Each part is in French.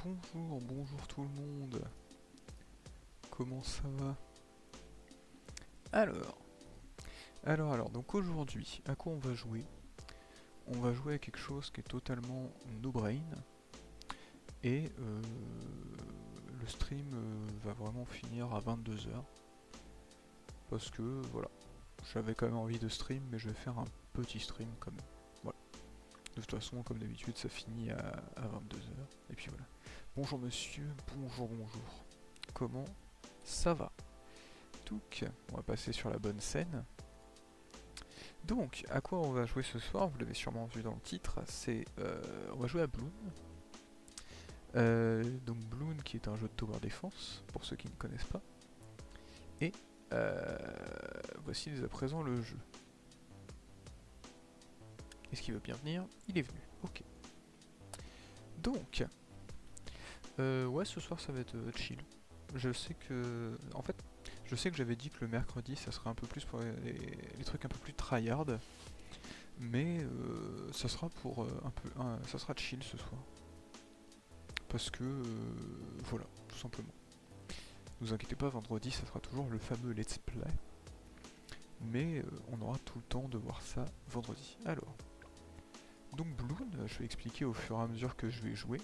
Bonjour tout le monde. Comment ça va? Alors, donc aujourd'hui, à quoi on va jouer? On va jouer à quelque chose qui est totalement no brain et le stream va vraiment finir à 22 heures parce que voilà, j'avais quand même envie de stream mais je vais faire un petit stream quand même. Voilà. De toute façon, comme d'habitude, ça finit à 22 heures et puis voilà. Bonjour monsieur, bonjour. Comment ça va? Donc, on va passer sur la bonne scène. Donc, à quoi on va jouer ce soir? Vous l'avez sûrement vu dans le titre, c'est on va jouer à Bloon. Donc Bloon qui est un jeu de tower defense, pour ceux qui ne connaissent pas. Et voici dès à présent le jeu. Est-ce qu'il veut bien venir? Il est venu, ok. Donc, ouais, ce soir ça va être chill. Je sais que, en fait, j'avais dit que le mercredi ça serait un peu plus pour les trucs un peu plus tryhard, mais ça sera pour ça sera chill ce soir. Parce que voilà, tout simplement. Ne vous inquiétez pas, vendredi ça sera toujours le fameux let's play, mais on aura tout le temps de voir ça vendredi. Alors, donc Bloon, je vais expliquer au fur et à mesure que je vais jouer,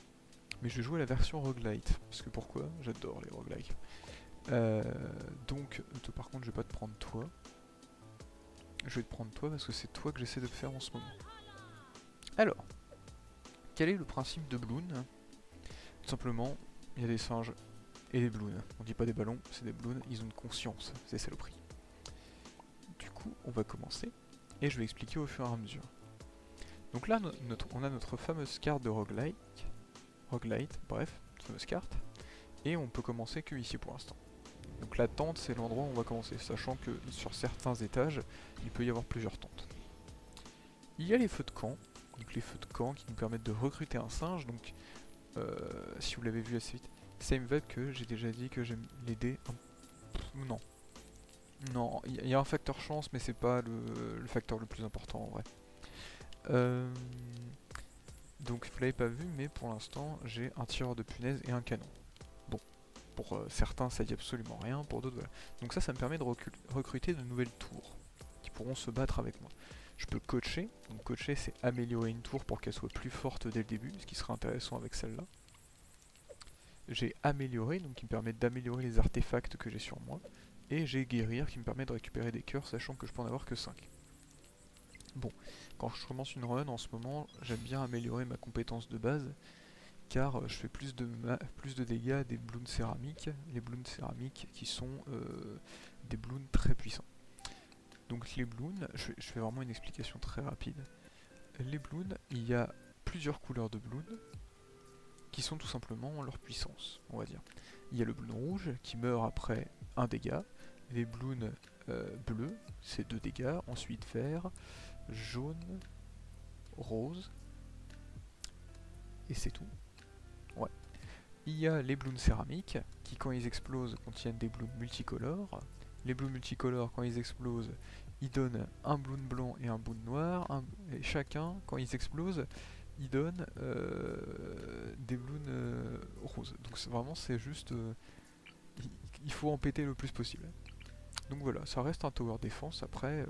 mais je vais jouer la version roguelite, parce que pourquoi? J'adore les roguelites. Donc, par contre, je vais pas te prendre toi. Je vais te prendre toi parce que c'est toi que j'essaie de faire en ce moment. Alors, quel est le principe de Bloon? Tout simplement, il y a des singes et des bloons. On dit pas des ballons, c'est des bloons, ils ont une conscience, c'est saloperies. Du coup, on va commencer, et je vais expliquer au fur et à mesure. Donc là, on a notre fameuse carte de roguelite, bref, fameuse carte, et on peut commencer que ici pour l'instant. Donc la tente, c'est l'endroit où on va commencer, sachant que sur certains étages, il peut y avoir plusieurs tentes. Il y a les feux de camp, donc les feux de camp qui nous permettent de recruter un singe, donc si vous l'avez vu assez vite, same vibe que j'ai déjà dit que j'aime les dés. Non. Non, il y a un facteur chance, mais c'est pas le facteur le plus important en vrai. Donc vous l'avez pas vu, mais pour l'instant j'ai un tireur de punaises et un canon. Bon, pour certains ça dit absolument rien, pour d'autres voilà. Donc ça me permet de recruter de nouvelles tours qui pourront se battre avec moi. Je peux coacher, donc coacher c'est améliorer une tour pour qu'elle soit plus forte dès le début, ce qui sera intéressant avec celle-là. J'ai amélioré, donc qui me permet d'améliorer les artefacts que j'ai sur moi. Et j'ai guérir qui me permet de récupérer des cœurs, sachant que je peux en avoir que 5. Bon, quand je commence une run en ce moment, j'aime bien améliorer ma compétence de base, car je fais plus de dégâts des bloons céramiques, les bloons céramiques qui sont des bloons très puissants. Donc les bloons, je fais vraiment une explication très rapide. Les bloons, il y a plusieurs couleurs de bloons, qui sont tout simplement leur puissance, on va dire. Il y a le bloon rouge qui meurt après 1 dégât, les bloons bleus, c'est 2 dégâts, ensuite vert, jaune, rose, et c'est tout. Ouais. Il y a les bloons céramiques, qui quand ils explosent contiennent des bloons multicolores. Les bloons multicolores, quand ils explosent, ils donnent un bloon blanc et un bloon noir, et chacun, quand ils explosent, ils donnent des bloons roses. Donc vraiment c'est juste... il faut en péter le plus possible. Donc voilà, ça reste un tower defense. Après,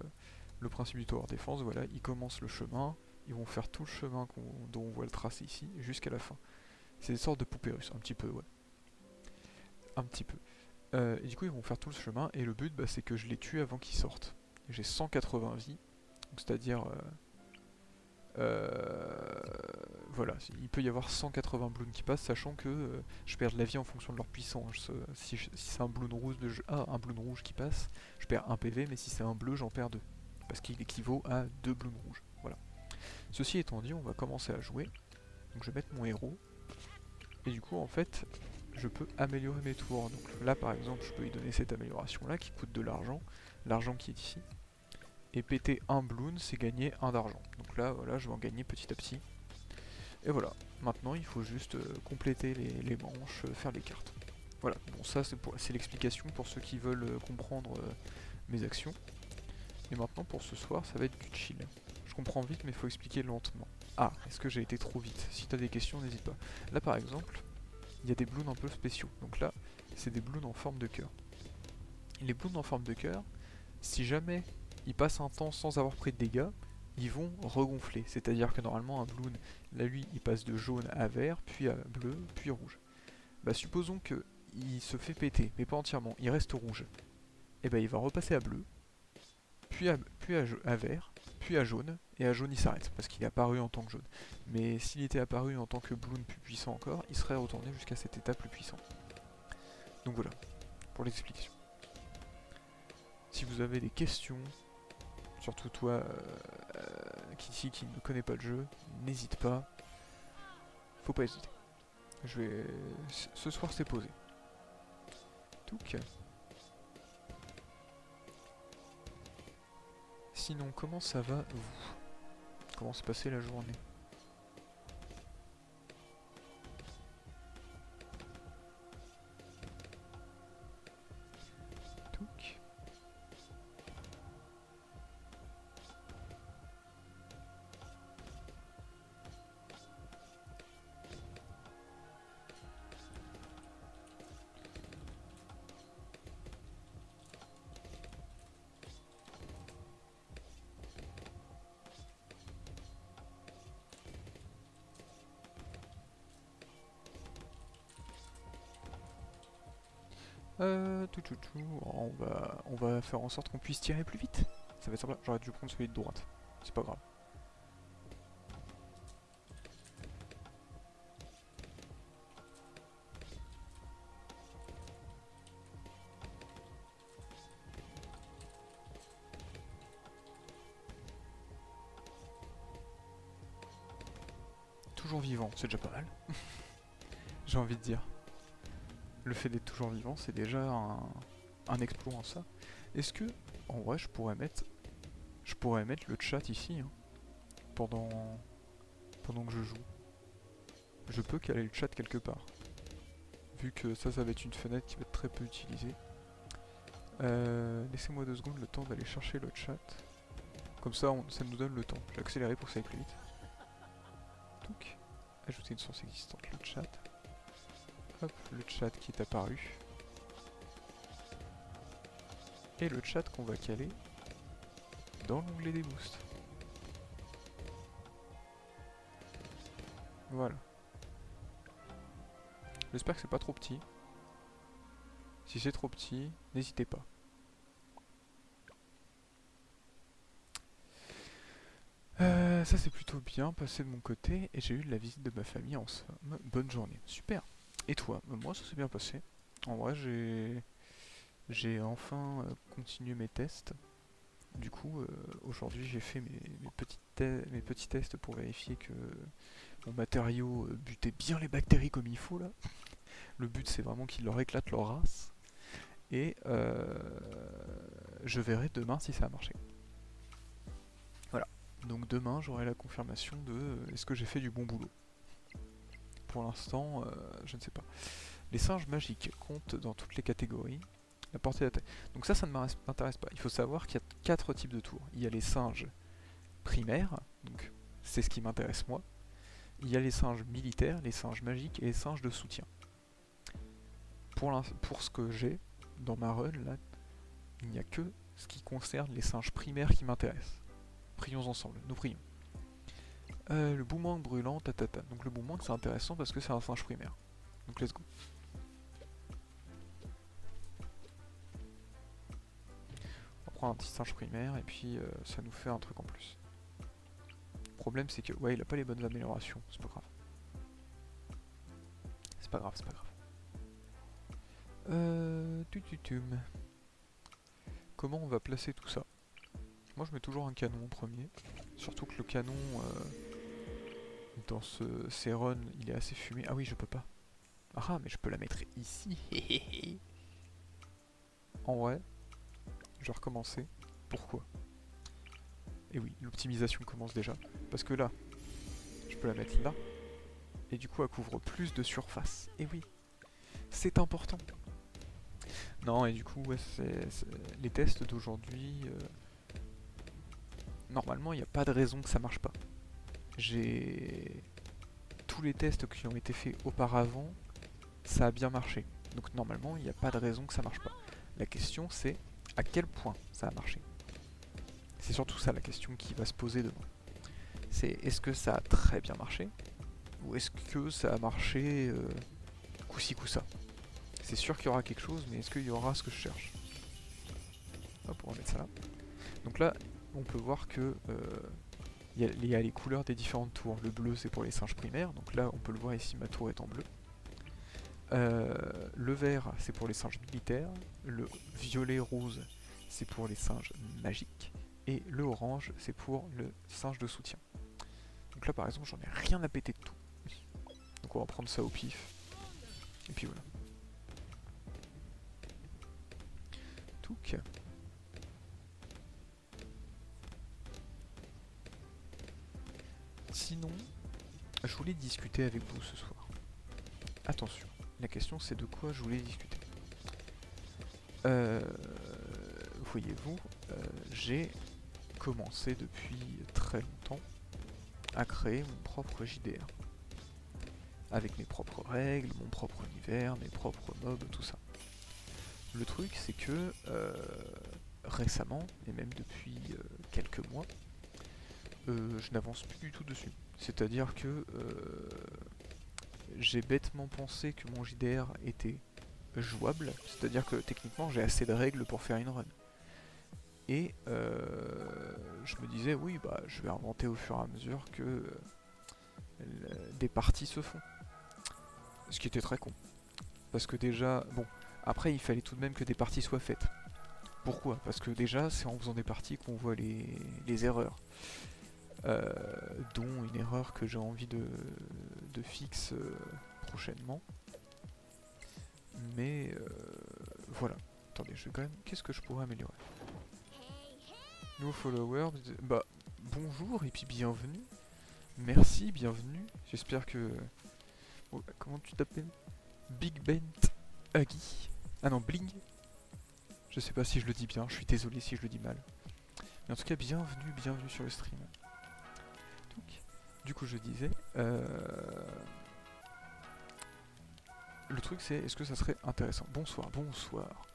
le principe du tower defense, voilà, ils commencent le chemin, ils vont faire tout le chemin dont on voit le tracé ici, jusqu'à la fin. C'est des sortes de poupées russes, un petit peu, ouais. Un petit peu. Et du coup, ils vont faire tout le chemin, et le but, c'est que je les tue avant qu'ils sortent. J'ai 180 vies, c'est-à-dire... voilà, il peut y avoir 180 bloons qui passent, sachant que je perds de la vie en fonction de leur puissance. Si c'est un bloon rouge qui passe, je perds 1 PV, mais si c'est un bleu, j'en perds 2. Parce qu'il équivaut à 2 bloons rouges. Voilà. Ceci étant dit, on va commencer à jouer. Donc je vais mettre mon héros. Et du coup, en fait, je peux améliorer mes tours. Donc là, par exemple, je peux lui donner cette amélioration-là qui coûte de l'argent. L'argent qui est ici. Et péter un bloon, c'est gagner 1 d'argent. Donc là, voilà, je vais en gagner petit à petit. Et voilà, maintenant il faut juste compléter les manches, faire les cartes. Voilà, bon ça c'est l'explication pour ceux qui veulent comprendre mes actions. Et maintenant pour ce soir, ça va être du chill. Je comprends vite mais il faut expliquer lentement. Ah, est-ce que j'ai été trop vite? Si t'as des questions, n'hésite pas. Là par exemple, il y a des bloons un peu spéciaux. Donc là, c'est des bloons en forme de cœur. Les bloons en forme de cœur, si jamais ils passent un temps sans avoir pris de dégâts, ils vont regonfler. C'est-à-dire que normalement un bloon, là lui, il passe de jaune à vert, puis à bleu, puis rouge. Bah supposons que il se fait péter, mais pas entièrement, il reste rouge. Et bah il va repasser à bleu, puis à vert, puis à jaune, et à jaune il s'arrête, parce qu'il est apparu en tant que jaune. Mais s'il était apparu en tant que bloon plus puissant encore, il serait retourné jusqu'à cet état plus puissant. Donc voilà, pour l'explication. Si vous avez des questions, surtout toi, qui ne connaît pas le jeu, n'hésite pas, faut pas hésiter. Ce soir c'est posé. Donc. Sinon, comment ça va vous? Comment s'est passée la journée? Touc. On va faire en sorte qu'on puisse tirer plus vite. Ça va être sympa. J'aurais dû prendre celui de droite. C'est pas grave. Toujours vivant, c'est déjà pas mal. J'ai envie de dire. Le fait d'être toujours vivant, c'est déjà un exploit en ça. Est-ce que, en vrai, je pourrais mettre le chat ici, hein, pendant que je joue. Je peux caler le chat quelque part. Vu que ça va être une fenêtre qui va être très peu utilisée. Laissez-moi 2 secondes le temps d'aller chercher le chat. Comme ça, ça nous donne le temps. J'ai accéléré pour que ça aille plus vite. Donc, ajouter une source existante, le chat. Hop, le chat qui est apparu. Et le chat qu'on va caler dans l'onglet des boosts. Voilà. J'espère que c'est pas trop petit. Si c'est trop petit, n'hésitez pas. Ça c'est plutôt bien passé de mon côté et j'ai eu la visite de ma famille en somme. Bonne journée. Super. Et toi? Moi ça s'est bien passé. En vrai j'ai enfin continué mes tests. Du coup aujourd'hui j'ai fait mes petits tests pour vérifier que mon matériau butait bien les bactéries comme il faut là. Le but c'est vraiment qu'il leur éclate leur race. Et je verrai demain si ça a marché. Voilà. Donc demain j'aurai la confirmation de est-ce que j'ai fait du bon boulot. Pour l'instant, je ne sais pas. Les singes magiques comptent dans toutes les catégories. La portée d'attaque. Donc ça ne m'intéresse pas. Il faut savoir qu'il y a 4 types de tours. Il y a les singes primaires, donc c'est ce qui m'intéresse moi. Il y a les singes militaires, les singes magiques et les singes de soutien. Pour ce que j'ai dans ma run, là, il n'y a que ce qui concerne les singes primaires qui m'intéressent. Prions ensemble, nous prions. Le boomerang brûlant, tatata. Donc le boomerang c'est intéressant parce que c'est un singe primaire. Donc let's go. On prend un petit singe primaire et puis ça nous fait un truc en plus. Le problème c'est que ouais il a pas les bonnes améliorations, c'est pas grave. C'est pas grave, c'est pas grave. Tututum. Comment on va placer tout ça? Moi je mets toujours un canon en premier. Surtout que le canon dans ces runs il est assez fumé. Ah oui je peux pas. Ah mais je peux la mettre ici. En vrai, je vais recommencer. Pourquoi? Et oui, l'optimisation commence déjà. Parce que là, je peux la mettre là. Et du coup elle couvre plus de surface. Et oui, c'est important. Non et du coup ouais, les tests d'aujourd'hui... normalement il n'y a pas de raison que ça marche pas. J'ai tous les tests qui ont été faits auparavant, ça a bien marché. Donc normalement, il n'y a pas de raison que ça marche pas. La question c'est à quel point ça a marché. C'est surtout ça la question qui va se poser demain. C'est est-ce que ça a très bien marché ou est-ce que ça a marché coup-ci coup-ça. C'est sûr qu'il y aura quelque chose, mais est-ce qu'il y aura ce que je cherche? Hop, on va mettre ça là. Donc là, on peut voir que il y a les couleurs des différentes tours. Le bleu c'est pour les singes primaires, donc là on peut le voir ici, ma tour est en bleu. Le vert c'est pour les singes militaires, le violet rose c'est pour les singes magiques, et le orange c'est pour le singe de soutien. Donc là par exemple j'en ai rien à péter de tout. Donc on va prendre ça au pif. Et puis voilà. Touc. Sinon, je voulais discuter avec vous ce soir. Attention, la question c'est de quoi je voulais discuter. Voyez-vous, j'ai commencé depuis très longtemps à créer mon propre JDR. Avec mes propres règles, mon propre univers, mes propres mobs, tout ça. Le truc c'est que récemment, et même depuis quelques mois, je n'avance plus du tout dessus. C'est-à-dire que j'ai bêtement pensé que mon JDR était jouable, c'est-à-dire que techniquement j'ai assez de règles pour faire une run. Et je me disais oui bah je vais inventer au fur et à mesure que des parties se font. Ce qui était très con. Parce que déjà, bon, après il fallait tout de même que des parties soient faites. Pourquoi? Parce que déjà c'est en faisant des parties qu'on voit les erreurs. Dont une erreur que j'ai envie de fixe prochainement. Mais voilà. Attendez, je vais quand même... Qu'est-ce que je pourrais améliorer? Nouveau follower, bah bonjour et puis bienvenue. Merci, bienvenue. J'espère que... Oh, comment tu t'appelles? Big Bent Agui. Ah non, Bling. Je sais pas si je le dis bien, je suis désolé si je le dis mal. Mais en tout cas, bienvenue, bienvenue sur le stream. Du coup, je disais... Le truc c'est, est-ce que ça serait intéressant? Bonsoir, bonsoir.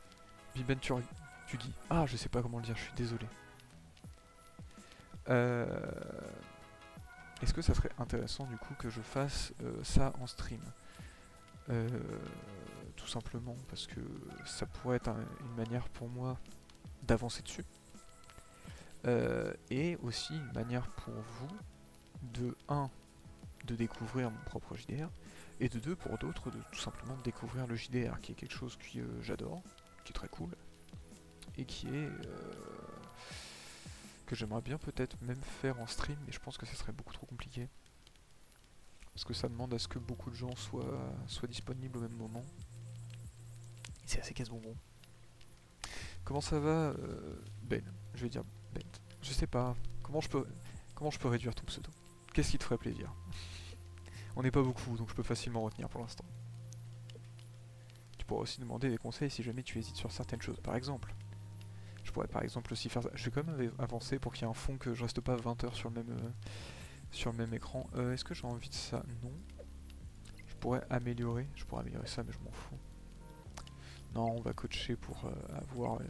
Biben Tugi. Ah, je sais pas comment le dire, je suis désolé. Est-ce que ça serait intéressant du coup que je fasse ça en stream? Tout simplement parce que ça pourrait être une manière pour moi d'avancer dessus. Et aussi une manière pour vous de de découvrir mon propre JDR, et de deux pour d'autres de tout simplement découvrir le JDR, qui est quelque chose que j'adore, qui est très cool, et qui est que j'aimerais bien peut-être même faire en stream, mais je pense que ça serait beaucoup trop compliqué. Parce que ça demande à ce que beaucoup de gens soient disponibles au même moment. C'est assez casse-bonbon. Comment ça va Ben, je vais dire Ben. Je sais pas, comment je peux réduire ton pseudo? Qu'est-ce qui te ferait plaisir? On n'est pas beaucoup, donc je peux facilement retenir pour l'instant. Tu pourras aussi demander des conseils si jamais tu hésites sur certaines choses. Par exemple, je pourrais par exemple aussi faire ça. Je vais quand même avancer pour qu'il y ait un fond que je reste pas 20 heures sur le même écran. Est-ce que j'ai envie de ça? Non. Je pourrais améliorer ça, mais je m'en fous. Non, on va coacher pour avoir...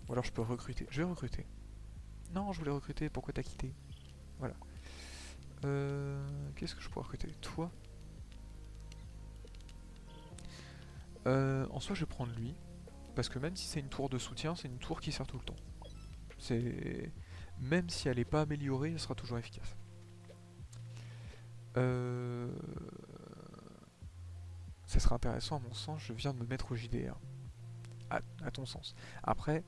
Ou alors je peux recruter. Je vais recruter. Non, je voulais recruter, pourquoi t'as quitté? Voilà. Qu'est-ce que je pourrais recruter? Toi? En soi, je vais prendre lui. Parce que même si c'est une tour de soutien, c'est une tour qui sert tout le temps. C'est... Même si elle n'est pas améliorée, elle sera toujours efficace. Ça serait intéressant à mon sens, je viens de me mettre au JDR. À ton sens. Après,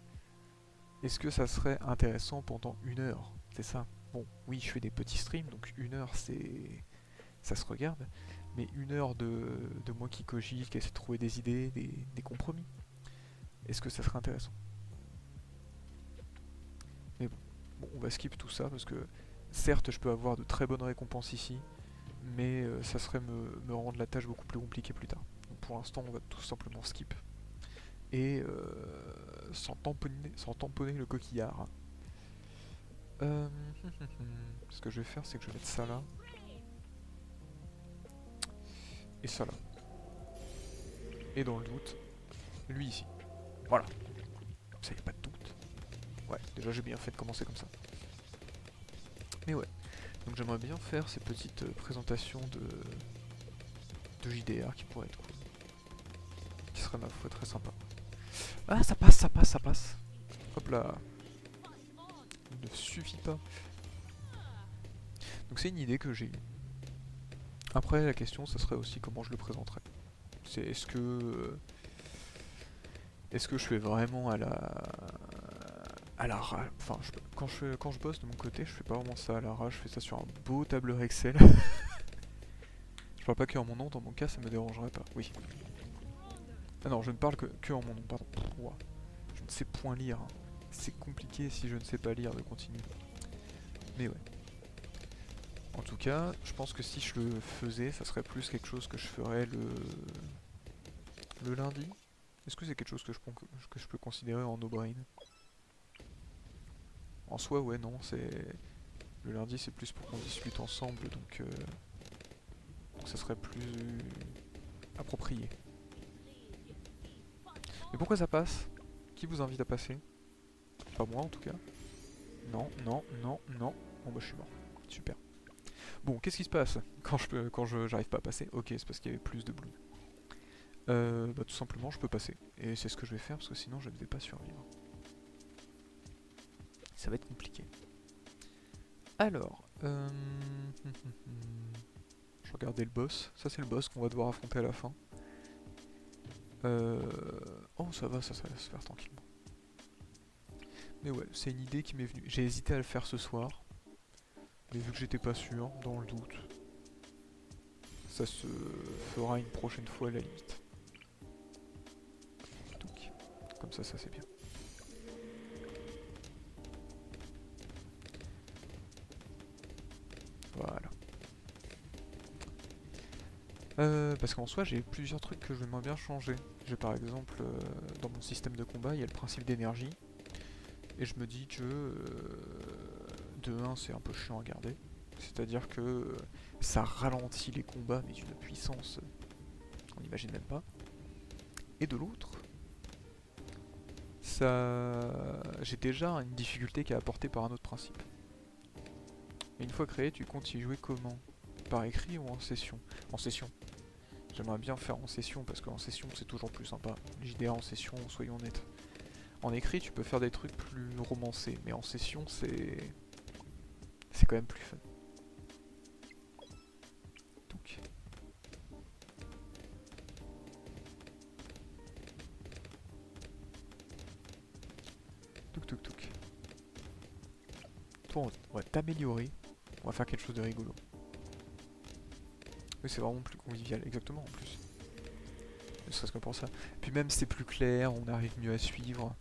est-ce que ça serait intéressant pendant 1 heure? C'est ça. Bon, oui, je fais des petits streams, donc 1 heure, c'est... ça se regarde. Mais 1 heure de moi qui cogite, qui essaie de trouver des idées, des compromis. Est-ce que ça serait intéressant? Mais bon, on va skip tout ça, parce que certes, je peux avoir de très bonnes récompenses ici, mais ça serait me rendre la tâche beaucoup plus compliquée plus tard. Donc pour l'instant, on va tout simplement skip. Et sans tamponner le coquillard. Ce que je vais faire, c'est que je vais mettre ça là. Et ça là. Et dans le doute, lui ici. Voilà. Ça y a pas de doute. Ouais, déjà j'ai bien fait de commencer comme ça. Mais ouais. Donc j'aimerais bien faire ces petites présentations de JDR qui pourraient être cool. Qui serait ma foi très sympa. Ah ça passe, ça passe, ça passe. Hop là. Il ne suffit pas. Donc c'est une idée que j'ai eue. Après la question ça serait aussi comment je le présenterais. C'est est-ce que je fais vraiment à la rage. Enfin quand je bosse de mon côté je fais pas vraiment ça à la rage, je fais ça sur un beau tableur Excel. Je parle pas que en mon nom, dans mon cas ça me dérangerait pas, oui. Ah non, je ne parle que en mon nom, pardon. Ouah. Je ne sais point lire, hein. C'est compliqué si je ne sais pas lire de continuer. Mais ouais. En tout cas, je pense que si je le faisais, ça serait plus quelque chose que je ferais le lundi. Est-ce que c'est quelque chose que je peux considérer en no-brain? En soi, ouais, non, c'est... Le lundi, c'est plus pour qu'on discute ensemble, donc ça serait plus approprié. Mais pourquoi ça passe? Qui vous invite à passer? Pas moi, en tout cas. Non, non, non, non. Bon bah je suis mort. Super. Bon, qu'est-ce qui se passe quand j'arrive pas à passer? Ok, c'est parce qu'il y avait plus de blue. Bah tout simplement je peux passer. Et c'est ce que je vais faire parce que sinon je ne vais pas survivre. Ça va être compliqué. Alors, je regardais le boss. Ça c'est le boss qu'on va devoir affronter à la fin. Oh ça va, ça va se faire tranquillement. Mais ouais, c'est une idée qui m'est venue. J'ai hésité à le faire ce soir. Mais vu que j'étais pas sûr, dans le doute, ça se fera une prochaine fois à la limite. Donc, comme ça c'est bien. Voilà. Parce qu'en soi, j'ai plusieurs trucs que j'aimerais bien changer. J'ai par exemple, dans mon système de combat, il y a le principe d'énergie. Et je me dis que, de 1, c'est un peu chiant à garder. C'est-à-dire que ça ralentit les combats, mais d'une puissance qu'on n'imagine même pas. Et de l'autre, j'ai déjà une difficulté qui est apportée par un autre principe. Et une fois créé, tu comptes y jouer comment? Par écrit ou en session? En session. J'aimerais bien faire en session parce qu'en session c'est toujours plus sympa. Les JDR en session, soyons honnêtes. En écrit, tu peux faire des trucs plus romancés, mais en session, c'est quand même plus fun. Donc. Touk. Toi, on va t'améliorer. On va faire quelque chose de rigolo. Oui, c'est vraiment plus convivial, exactement en plus. Ne serait-ce que pour ça. Puis même c'est plus clair, on arrive mieux à suivre.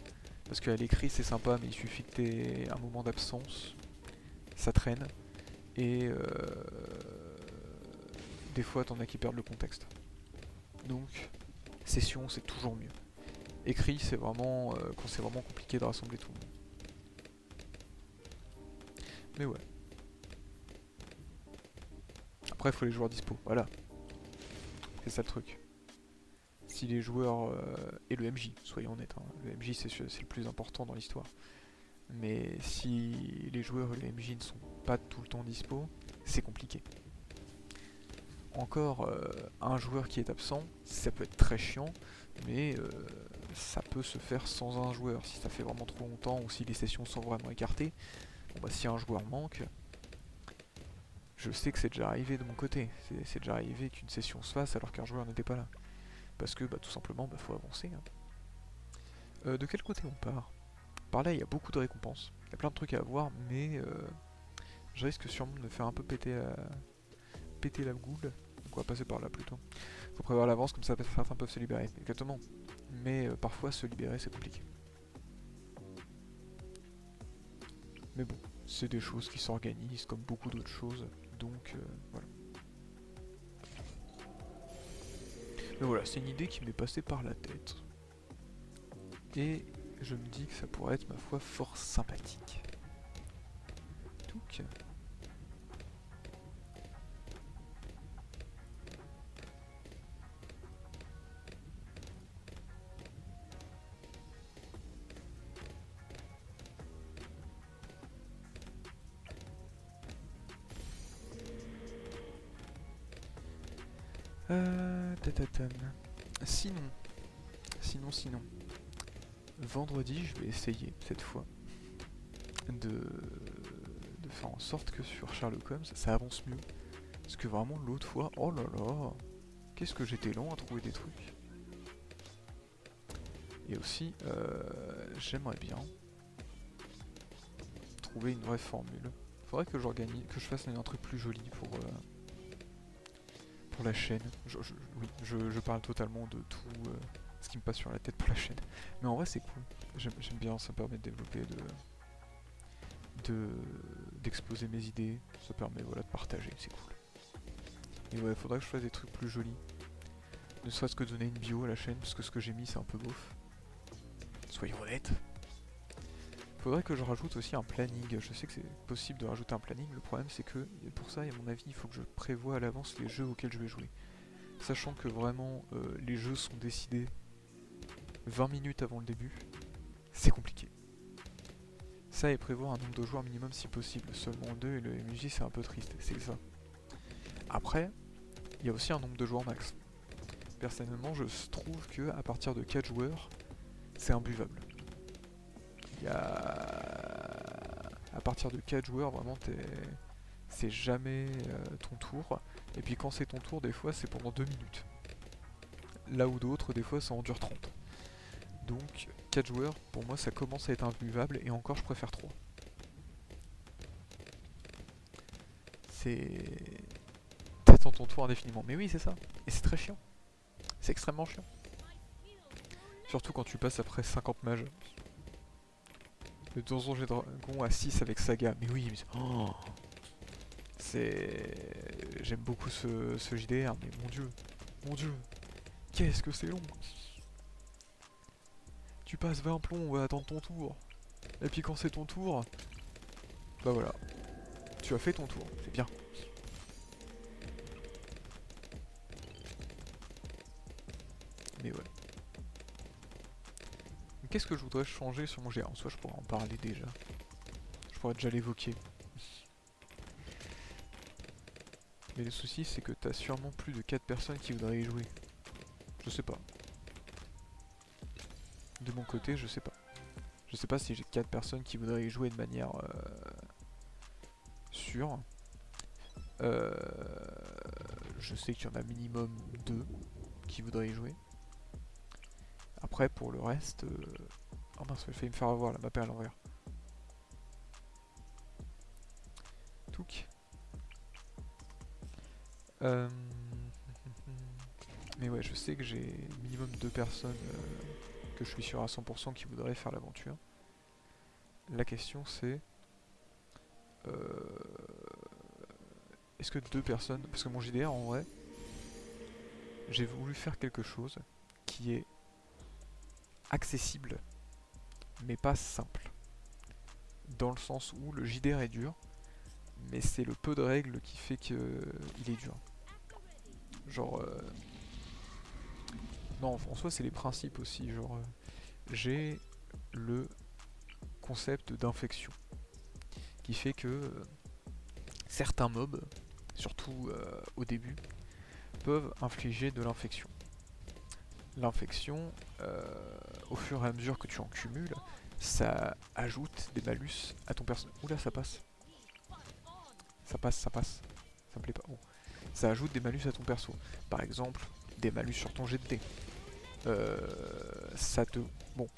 Parce qu'à l'écrit c'est sympa, mais il suffit que t'aies un moment d'absence. Ça traîne. Et des fois t'en as qui perdent le contexte. Donc, session c'est toujours mieux. Écrit c'est vraiment quand c'est vraiment compliqué de rassembler tout le monde. Mais ouais. Après il faut les joueurs dispo, voilà. C'est ça le truc. Si les joueurs et le MJ, soyons honnêtes, hein. Le MJ c'est le plus important dans l'histoire. Mais si les joueurs et le MJ ne sont pas tout le temps dispo, c'est compliqué. Encore un joueur qui est absent, ça peut être très chiant, mais ça peut se faire sans un joueur. Si ça fait vraiment trop longtemps ou si les sessions sont vraiment écartées, bon bah si un joueur manque, je sais que c'est déjà arrivé de mon côté. C'est déjà arrivé qu'une session se fasse alors qu'un joueur n'était pas là. Parce que bah, tout simplement, bah, faut avancer. Hein. De quel côté on part? Par là, il y a beaucoup de récompenses. Il y a plein de trucs à avoir, mais je risque sûrement de me faire un peu péter la goule. Donc on va passer par là plutôt. Faut prévoir l'avance, comme ça certains peuvent se libérer. Exactement. Mais parfois, se libérer, c'est compliqué. Mais bon, c'est des choses qui s'organisent comme beaucoup d'autres choses. Donc voilà. Mais voilà, c'est une idée qui m'est passée par la tête. Et je me dis que ça pourrait être, ma foi, fort sympathique. Donc. Tatatam. Sinon. Vendredi, je vais essayer, cette fois, de faire en sorte que sur Sherlock Holmes, ça avance mieux. Parce que vraiment, l'autre fois, oh là là, qu'est-ce que j'étais lent à trouver des trucs. Et aussi, j'aimerais bien trouver une vraie formule. Faudrait que j'organise, que je fasse un truc plus joli pour la chaîne. Oui, je parle totalement de tout ce qui me passe sur la tête pour la chaîne. Mais en vrai, c'est cool. J'aime bien, ça permet de développer, d'exposer mes idées. Ça permet, voilà, de partager, c'est cool. Et ouais, faudrait que je fasse des trucs plus jolis. Ne serait-ce que donner une bio à la chaîne, parce que ce que j'ai mis, c'est un peu beauf. Soyons honnêtes. Faudrait que je rajoute aussi un planning. Je sais que c'est possible de rajouter un planning. Le problème, c'est que pour ça, à mon avis, il faut que je prévoie à l'avance les jeux auxquels je vais jouer. Sachant que vraiment, les jeux sont décidés 20 minutes avant le début, c'est compliqué. Ça et prévoir un nombre de joueurs minimum si possible. Seulement 2 et le MJ, c'est un peu triste, c'est ça. Après, il y a aussi un nombre de joueurs max. Personnellement, je trouve que à partir de 4 joueurs, c'est imbuvable. Il y a... À partir de 4 joueurs, vraiment, c'est jamais ton tour. Et puis quand c'est ton tour, des fois, c'est pendant 2 minutes. Là où d'autres, des fois, ça en dure 30. Donc, 4 joueurs, pour moi, ça commence à être imbuvable. Et encore, je préfère 3. C'est... T'attends ton tour indéfiniment. Mais oui, c'est ça. Et c'est très chiant. C'est extrêmement chiant. Surtout quand tu passes après 50 mages. Le Donjon et Dragon à 6 avec Saga. Mais oui, mais oh, c'est... J'aime beaucoup ce JDR, mais mon dieu, qu'est-ce que c'est long. Tu passes 20 plombs, on va attendre ton tour. Et puis quand c'est ton tour, bah voilà, tu as fait ton tour, c'est bien. Mais ouais. Qu'est-ce que je voudrais changer sur mon GR? En soi, je pourrais en parler déjà. Je pourrais déjà l'évoquer. Mais le souci, c'est que t'as sûrement plus de 4 personnes qui voudraient y jouer. Je sais pas. De mon côté, je sais pas. Je sais pas si j'ai 4 personnes qui voudraient y jouer de manière sûre. Je sais qu'il y en a minimum 2 qui voudraient y jouer. Après, pour le reste... Oh mince, j'ai failli me faire avoir la map à l'envers. Touk. Mais ouais, je sais que j'ai minimum 2 personnes que je suis sûr à 100% qui voudraient faire l'aventure. La question c'est... Est-ce que 2 personnes... Parce que mon JDR en vrai, j'ai voulu faire quelque chose qui est accessible, mais pas simple. Dans le sens où le JDR est dur, mais c'est le peu de règles qui fait qu'il est dur. Genre... Non, en soi c'est les principes aussi, genre... j'ai le concept d'infection, qui fait que certains mobs, surtout au début, peuvent infliger de l'infection. L'infection, au fur et à mesure que tu en cumules, ça ajoute des malus à ton personnage. Oula, ça passe. Ça passe. Ça me plaît pas. Bon. Ça ajoute des malus à ton perso. Par exemple, des malus sur ton jet de dés. Ça te... Bon,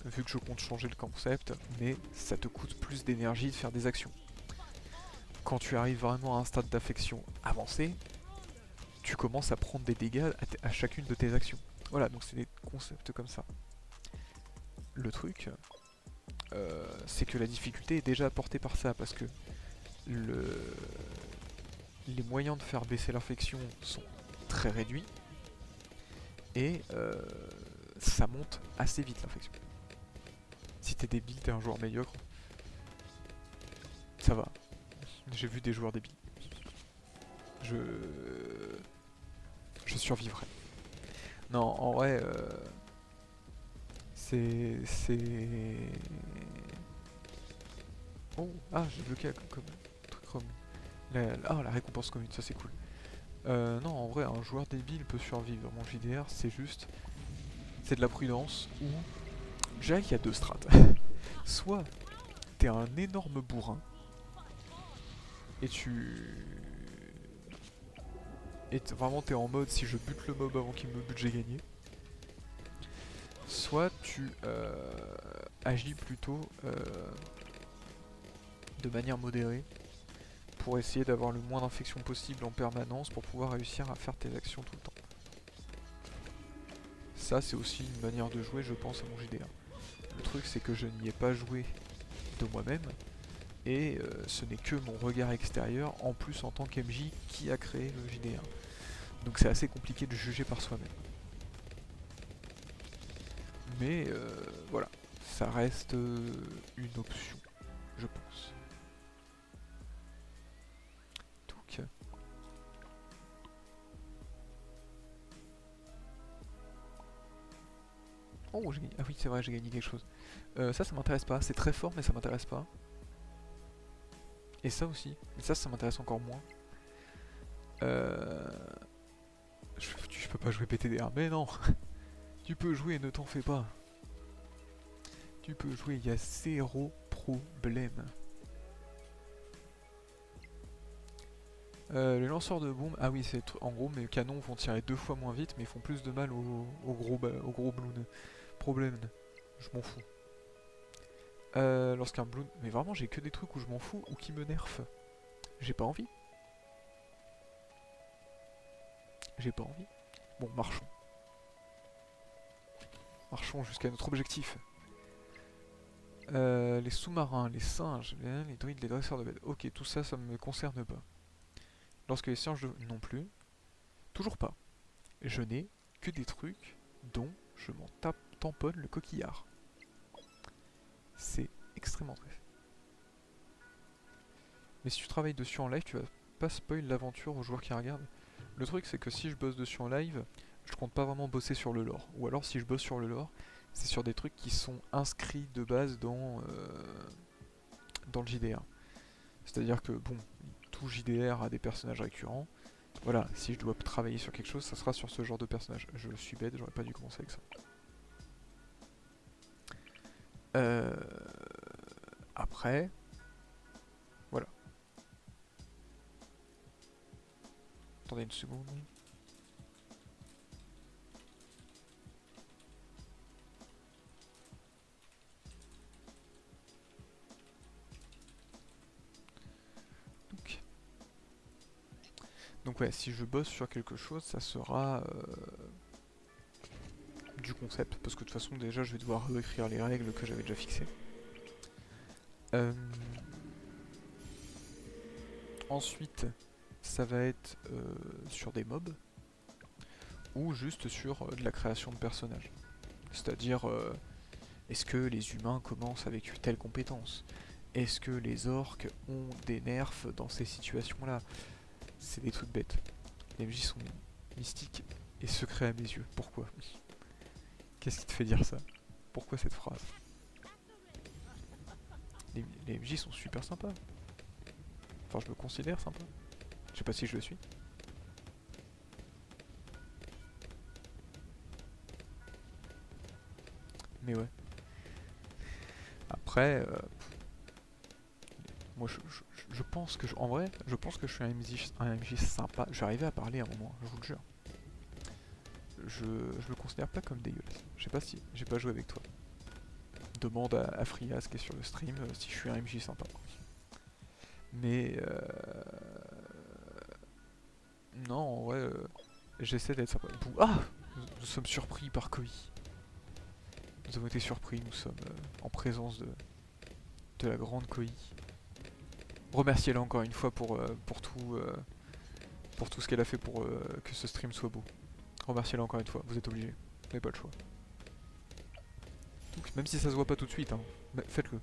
vu que je compte changer le concept, mais ça te coûte plus d'énergie de faire des actions. Quand tu arrives vraiment à un stade d'affection avancé, tu commences à prendre des dégâts à chacune de tes actions. Voilà, donc c'est des concepts comme ça. Le truc, c'est que la difficulté est déjà apportée par ça, parce que les moyens de faire baisser l'infection sont très réduits, et ça monte assez vite l'infection. Si t'es débile, t'es un joueur médiocre, ça va. J'ai vu des joueurs débiles. Je survivrai. Non, en vrai, c'est... Oh, ah, j'ai bloqué comme truc Chrome. La récompense commune, ça c'est cool. Non, en vrai, un joueur débile peut survivre. Mon JDR, c'est juste... C'est de la prudence ou... Je dirais qu'il y a deux strates. Soit t'es un énorme bourrin et vraiment t'es en mode si je bute le mob avant qu'il me bute j'ai gagné. Soit tu agis plutôt de manière modérée pour essayer d'avoir le moins d'infections possible en permanence pour pouvoir réussir à faire tes actions tout le temps. Ça c'est aussi une manière de jouer je pense à mon JDR. Le truc c'est que je n'y ai pas joué de moi-même et ce n'est que mon regard extérieur en plus en tant qu'MJ qui a créé le JDR. Donc c'est assez compliqué de juger par soi-même. Mais voilà, ça reste une option, je pense. Donc, oh, j'ai gagné. Ah oui, c'est vrai, j'ai gagné quelque chose. Ça m'intéresse pas. C'est très fort, mais ça m'intéresse pas. Et ça aussi. Mais ça m'intéresse encore moins. Je peux pas jouer PTDR. Mais non. Tu peux jouer, ne t'en fais pas. Tu peux jouer, il y a zéro problème. Les lanceurs de bombes, ah oui, c'est en gros mes canons vont tirer 2 fois moins vite, mais ils font plus de mal au gros balloon. Problème, je m'en fous. Lorsqu'un balloon, mais vraiment j'ai que des trucs où je m'en fous ou qui me nerfent. J'ai pas envie. J'ai pas envie. Bon, marchons. Marchons jusqu'à notre objectif. Les sous-marins, les singes, les druides, les dresseurs de bêtes. Ok, tout ça, ça me concerne pas. Lorsque les singes non plus. Toujours pas. Je n'ai que des trucs dont je m'en tamponne le coquillard. C'est extrêmement triste. Mais si tu travailles dessus en live, tu vas pas spoil l'aventure aux joueurs qui regardent. Le truc, c'est que si je bosse dessus en live, je compte pas vraiment bosser sur le lore. Ou alors, si je bosse sur le lore, c'est sur des trucs qui sont inscrits de base dans le JDR. C'est-à-dire que, bon, tout JDR a des personnages récurrents. Voilà, si je dois travailler sur quelque chose, ça sera sur ce genre de personnage. Je suis bête, j'aurais pas dû commencer avec ça. Euh... Après, voilà. Attendez une seconde. Donc ouais, si je bosse sur quelque chose, ça sera du concept, parce que de toute façon déjà je vais devoir réécrire les règles que j'avais déjà fixées. Ensuite, ça va être sur des mobs, ou juste sur de la création de personnages. C'est-à-dire, est-ce que les humains commencent avec telle compétence? Est-ce que les orques ont des nerfs dans ces situations-là? C'est des trucs bêtes. Les MJ sont mystiques et secrets à mes yeux. Pourquoi? Qu'est-ce qui te fait dire ça? Pourquoi cette phrase? Les MJ sont super sympas. Enfin, je me considère sympa. Je sais pas si je le suis. Mais ouais. Après, moi je pense que, en vrai, je pense que je suis un MJ sympa. Je vais arriver à parler à un moment, je vous le jure. Je me considère pas comme dégueulasse. Je sais pas si j'ai pas joué avec toi. Demande à Frias qui est sur le stream si je suis un MJ sympa. Mais non, en vrai, j'essaie d'être sympa. Ah, nous sommes surpris par Koi. Nous avons été surpris, nous sommes en présence de la grande Koi. Remerciez-la encore une fois pour tout ce qu'elle a fait pour que ce stream soit beau. Remerciez-la encore une fois, vous êtes obligés. Vous n'avez pas le choix. Donc, même si ça se voit pas tout de suite, hein, faites-le.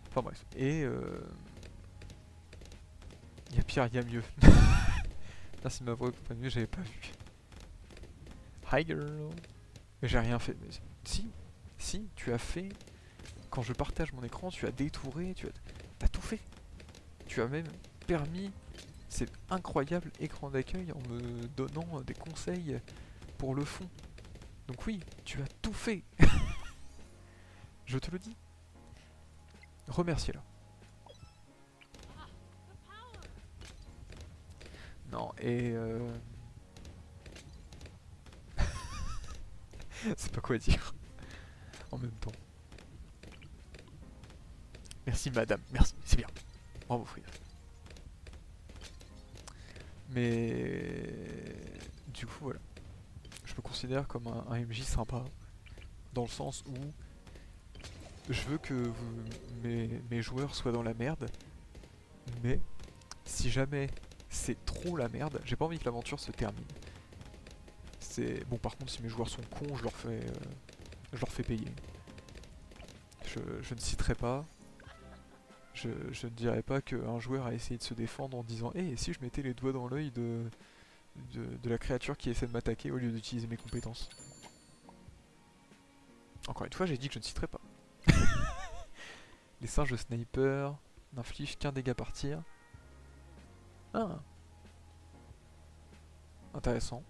Enfin bref. Et il y a pire, il y a mieux. Merci de m'avoir accompagné, j'avais pas vu. Hi girl. Mais j'ai rien fait. Mais si, tu as fait. Quand je partage mon écran, tu as détouré, t'as tout fait. Tu as même permis C'est incroyable écran d'accueil en me donnant des conseils pour le fond. Donc oui, tu as tout fait. Je te le dis. Remerciez-la. Non, et c'est pas quoi dire en même temps. Merci madame, merci, c'est bien. Bravo frère. Mais du coup voilà. Je me considère comme un MJ sympa. Dans le sens où je veux que mes joueurs soient dans la merde. Mais si jamais c'est trop la merde, j'ai pas envie que l'aventure se termine. C'est bon, par contre si mes joueurs sont cons, je leur fais payer. Je ne citerai pas. Je ne dirais pas qu'un joueur a essayé de se défendre en disant « Hey, si je mettais les doigts dans l'œil de la créature qui essaie de m'attaquer au lieu d'utiliser mes compétences ». Encore une fois, j'ai dit que je ne citerai pas. Les singes de sniper n'infligent qu'un dégât par tir. Ah, intéressant.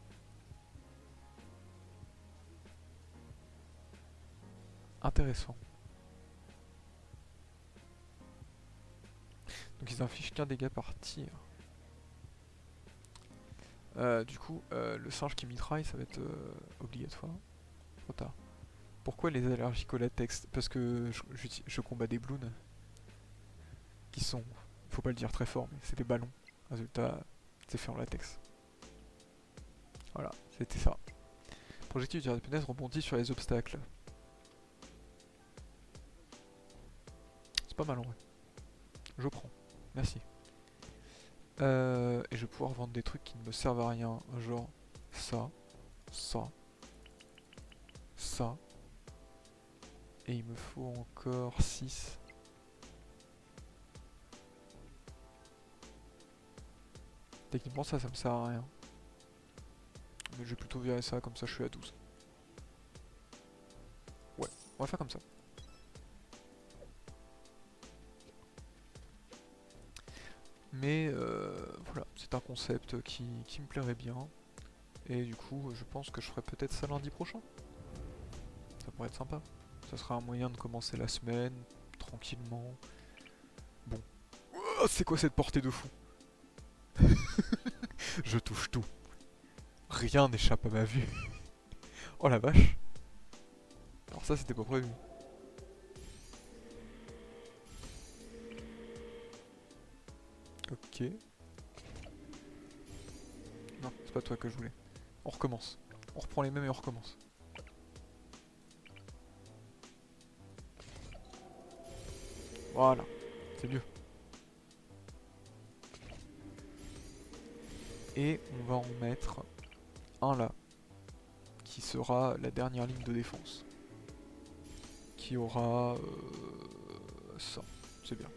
Intéressant. Donc ils infligent qu'un dégât par tir. Du coup, le singe qui mitraille, ça va être obligatoire. Trop tard. Pourquoi les allergiques au latex? Parce que je combats des bloons qui sont, faut pas le dire très fort, mais c'est des ballons. Résultat, c'est fait en latex. Voilà, c'était ça. Projectile du tir de punaise rebondit sur les obstacles. C'est pas mal en vrai. Je prends. Merci. Et je vais pouvoir vendre des trucs qui ne me servent à rien. Genre ça, ça, ça. Et il me faut encore 6. Techniquement ça me sert à rien. Mais je vais plutôt virer ça, comme ça je suis à 12. Ouais, on va faire comme ça. Mais voilà, c'est un concept qui me plairait bien. Et du coup, je pense que je ferai peut-être ça lundi prochain. Ça pourrait être sympa. Ça sera un moyen de commencer la semaine, tranquillement. Bon. Oh, c'est quoi cette portée de fou? Je touche tout. Rien n'échappe à ma vue. Oh la vache. Alors ça, c'était pas prévu. Ok. Non, c'est pas toi que je voulais. On recommence. On reprend les mêmes et on recommence. Voilà. C'est mieux. Et on va en mettre un là. Qui sera la dernière ligne de défense. Qui aura ça. C'est bien.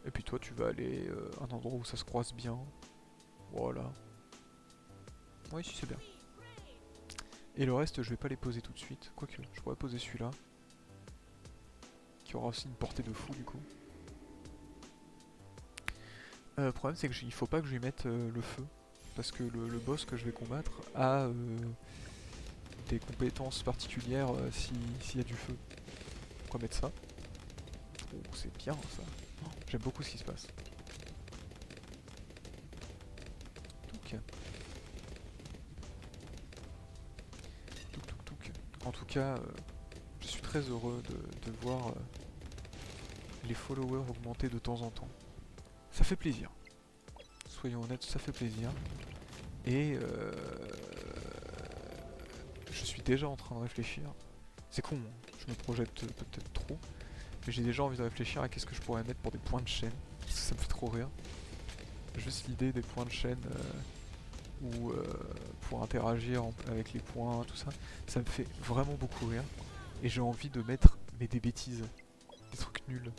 Et puis toi, tu vas aller à un endroit où ça se croise bien. Voilà. Oui, si, c'est bien. Et le reste, je vais pas les poser tout de suite. Quoique, je pourrais poser celui-là. Qui aura aussi une portée de fou, du coup. Le problème, c'est qu'il faut pas que je lui mette le feu. Parce que le boss que je vais combattre a des compétences particulières s'il y a du feu. Pourquoi mettre ça? Oh, c'est bien ça. Oh, j'aime beaucoup ce qui se passe. Touc. Touc, touc, touc. En tout cas, je suis très heureux de voir les followers augmenter de temps en temps. Ça fait plaisir. Soyons honnêtes, ça fait plaisir. Et je suis déjà en train de réfléchir. C'est con, hein, je me projette peut-être trop. Mais j'ai déjà envie de réfléchir à qu'est-ce que je pourrais mettre pour des points de chaîne. Parce que ça me fait trop rire. Juste l'idée des points de chaîne ou pour interagir avec les points, tout ça. Ça me fait vraiment beaucoup rire. Et j'ai envie de mettre mais des bêtises. Des trucs nuls.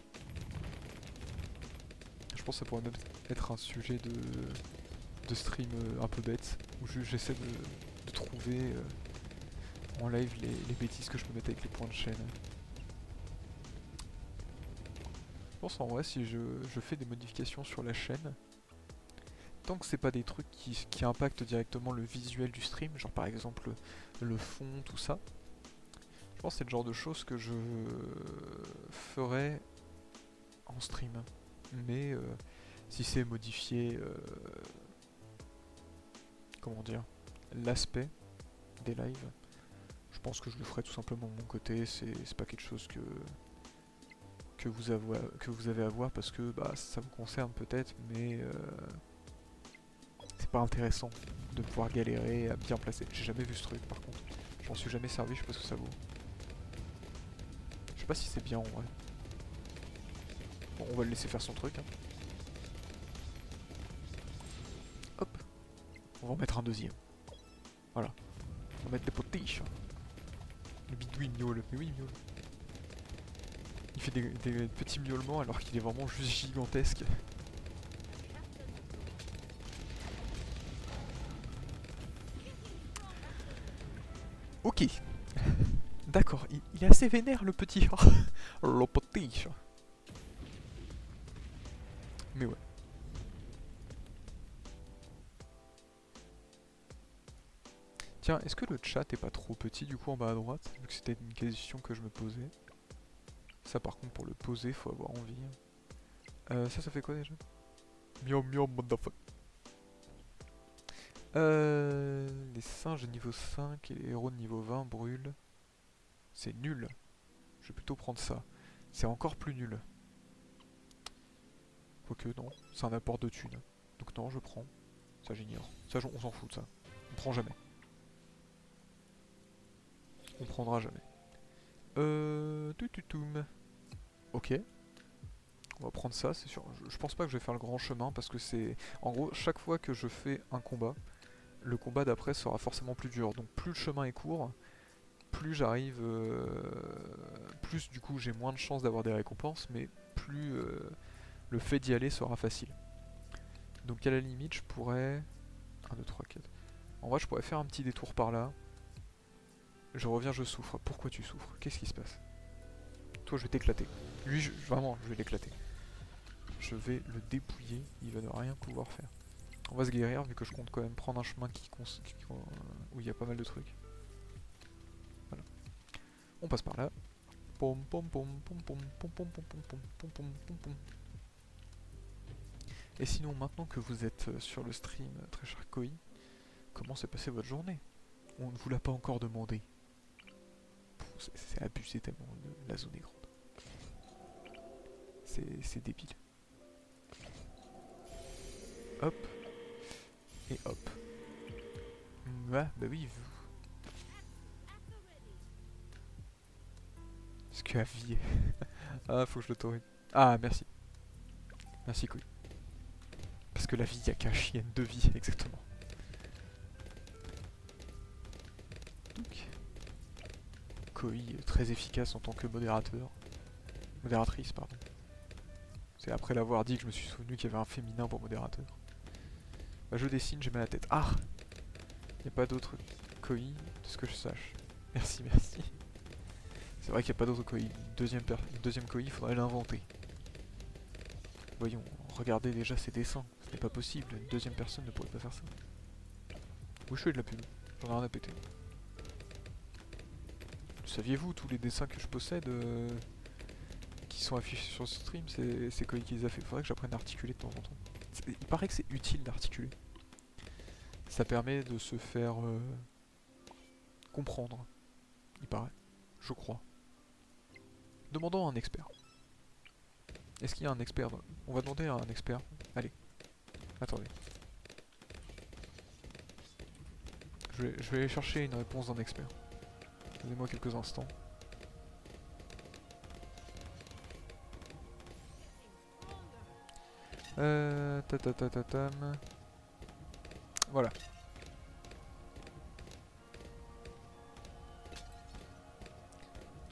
Je pense que ça pourrait même être un sujet de stream un peu bête. Où j'essaie de trouver en live les bêtises que je peux mettre avec les points de chaîne. Je pense en vrai si je fais des modifications sur la chaîne, tant que c'est pas des trucs qui impactent directement le visuel du stream, genre par exemple le fond, tout ça, je pense que c'est le genre de choses que je ferais en stream. Mais si c'est modifier, comment dire, l'aspect des lives, je pense que je le ferai tout simplement de mon côté. C'est pas quelque chose que vous avez à voir parce que bah, ça vous concerne peut-être, mais c'est pas intéressant de pouvoir galérer à bien placer. J'ai jamais vu ce truc par contre. Je m'en suis jamais servi, je sais pas ce que ça vaut. Je sais pas si c'est bien en vrai. Bon, on va le laisser faire son truc. Hein. Hop. On va en mettre un deuxième. Voilà. On va mettre des potiches. Le bidouille miaule. Mais oui, miaule. Il fait des petits miaulements alors qu'il est vraiment juste gigantesque. Ok. D'accord, il est assez vénère le petit. Le potiche. Mais ouais. Tiens, est-ce que le chat est pas trop petit du coup en bas à droite? Vu que c'était une question que je me posais. Ça par contre pour le poser faut avoir envie. Ça fait quoi déjà? Miau miau motherfucker. Les singes niveau 5 et les héros de niveau 20 brûlent. C'est nul. Je vais plutôt prendre ça. C'est encore plus nul. Quoique non, c'est un apport de thunes. Donc non, je prends. Ça j'ignore. Ça on s'en fout de ça. On prend jamais. On prendra jamais. Tututum. Ok. On va prendre ça, c'est sûr. Je pense pas que je vais faire le grand chemin parce que c'est... En gros, chaque fois que je fais un combat, le combat d'après sera forcément plus dur. Donc plus le chemin est court, plus j'arrive... plus du coup j'ai moins de chances d'avoir des récompenses, mais plus le fait d'y aller sera facile. Donc à la limite, je pourrais... 1, 2, 3, 4... En vrai, je pourrais faire un petit détour par là. Je reviens, je souffre. Pourquoi tu souffres? Qu'est-ce qui se passe? Toi, je vais t'éclater. Lui, vraiment, je vais l'éclater. Je vais le dépouiller, il va ne rien pouvoir faire. On va se guérir vu que je compte quand même prendre un chemin où il y a pas mal de trucs. Voilà. On passe par là. Pom pom pom pom pom pom pom pom pom pom pom pom pom pom. Et sinon, maintenant que vous êtes sur le stream, très cher Koi, comment s'est passée votre journée? On ne vous l'a pas encore demandé. C'est abusé tellement, la zone est grande. C'est débile. Hop. Et hop. Ouais, bah oui. Parce que la vie est... Ah, faut que je l'autorise. Ah, merci. Merci, Koi. Parce que la vie, y a qu'un chien de vie, exactement. Donc, Koi, très efficace en tant que modérateur. Modératrice, pardon. C'est après l'avoir dit que je me suis souvenu qu'il y avait un féminin pour modérateur. Bah, je dessine, j'ai mal à la tête. Ah! Y a pas d'autre Koi, de ce que je sache. Merci, merci. C'est vrai qu'il n'y a pas d'autre Koi. Une deuxième Koi, il faudrait l'inventer. Voyons, regardez déjà ces dessins. Ce n'est pas possible, une deuxième personne ne pourrait pas faire ça. Oui, je fais de la pub. J'en ai rien à péter. Saviez-vous, tous les dessins que je possède qui sont affichés sur ce stream, c'est Koi qui les a fait. Faudrait que j'apprenne à articuler de temps en temps. Il paraît que c'est utile d'articuler. Ça permet de se faire comprendre. Il paraît. Je crois. Demandons à un expert. Est-ce qu'il y a un expert On va demander à un expert. Allez. Attendez. Je vais aller chercher une réponse d'un expert. Donnez-moi quelques instants. Tatatatam. Voilà.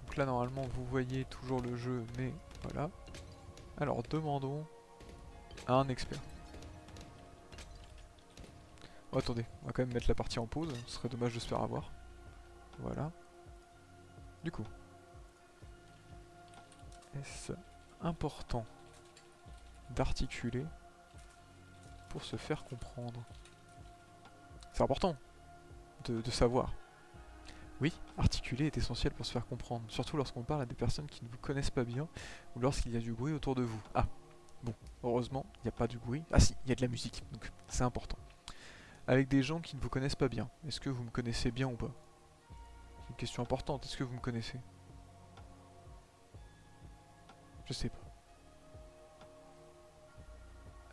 Donc là normalement vous voyez toujours le jeu, mais voilà. Alors demandons à un expert. Oh, attendez, on va quand même mettre la partie en pause, ce serait dommage de se faire avoir. Voilà. Du coup, est-ce important d'articuler pour se faire comprendre. C'est important de savoir. Oui, articuler est essentiel pour se faire comprendre, surtout lorsqu'on parle à des personnes qui ne vous connaissent pas bien ou lorsqu'il y a du bruit autour de vous. Ah, bon, heureusement, il n'y a pas du bruit. Ah si, il y a de la musique, donc c'est important. Avec des gens qui ne vous connaissent pas bien, est-ce que vous me connaissez bien ou pas? C'est une question importante, est-ce que vous me connaissez? Je sais pas.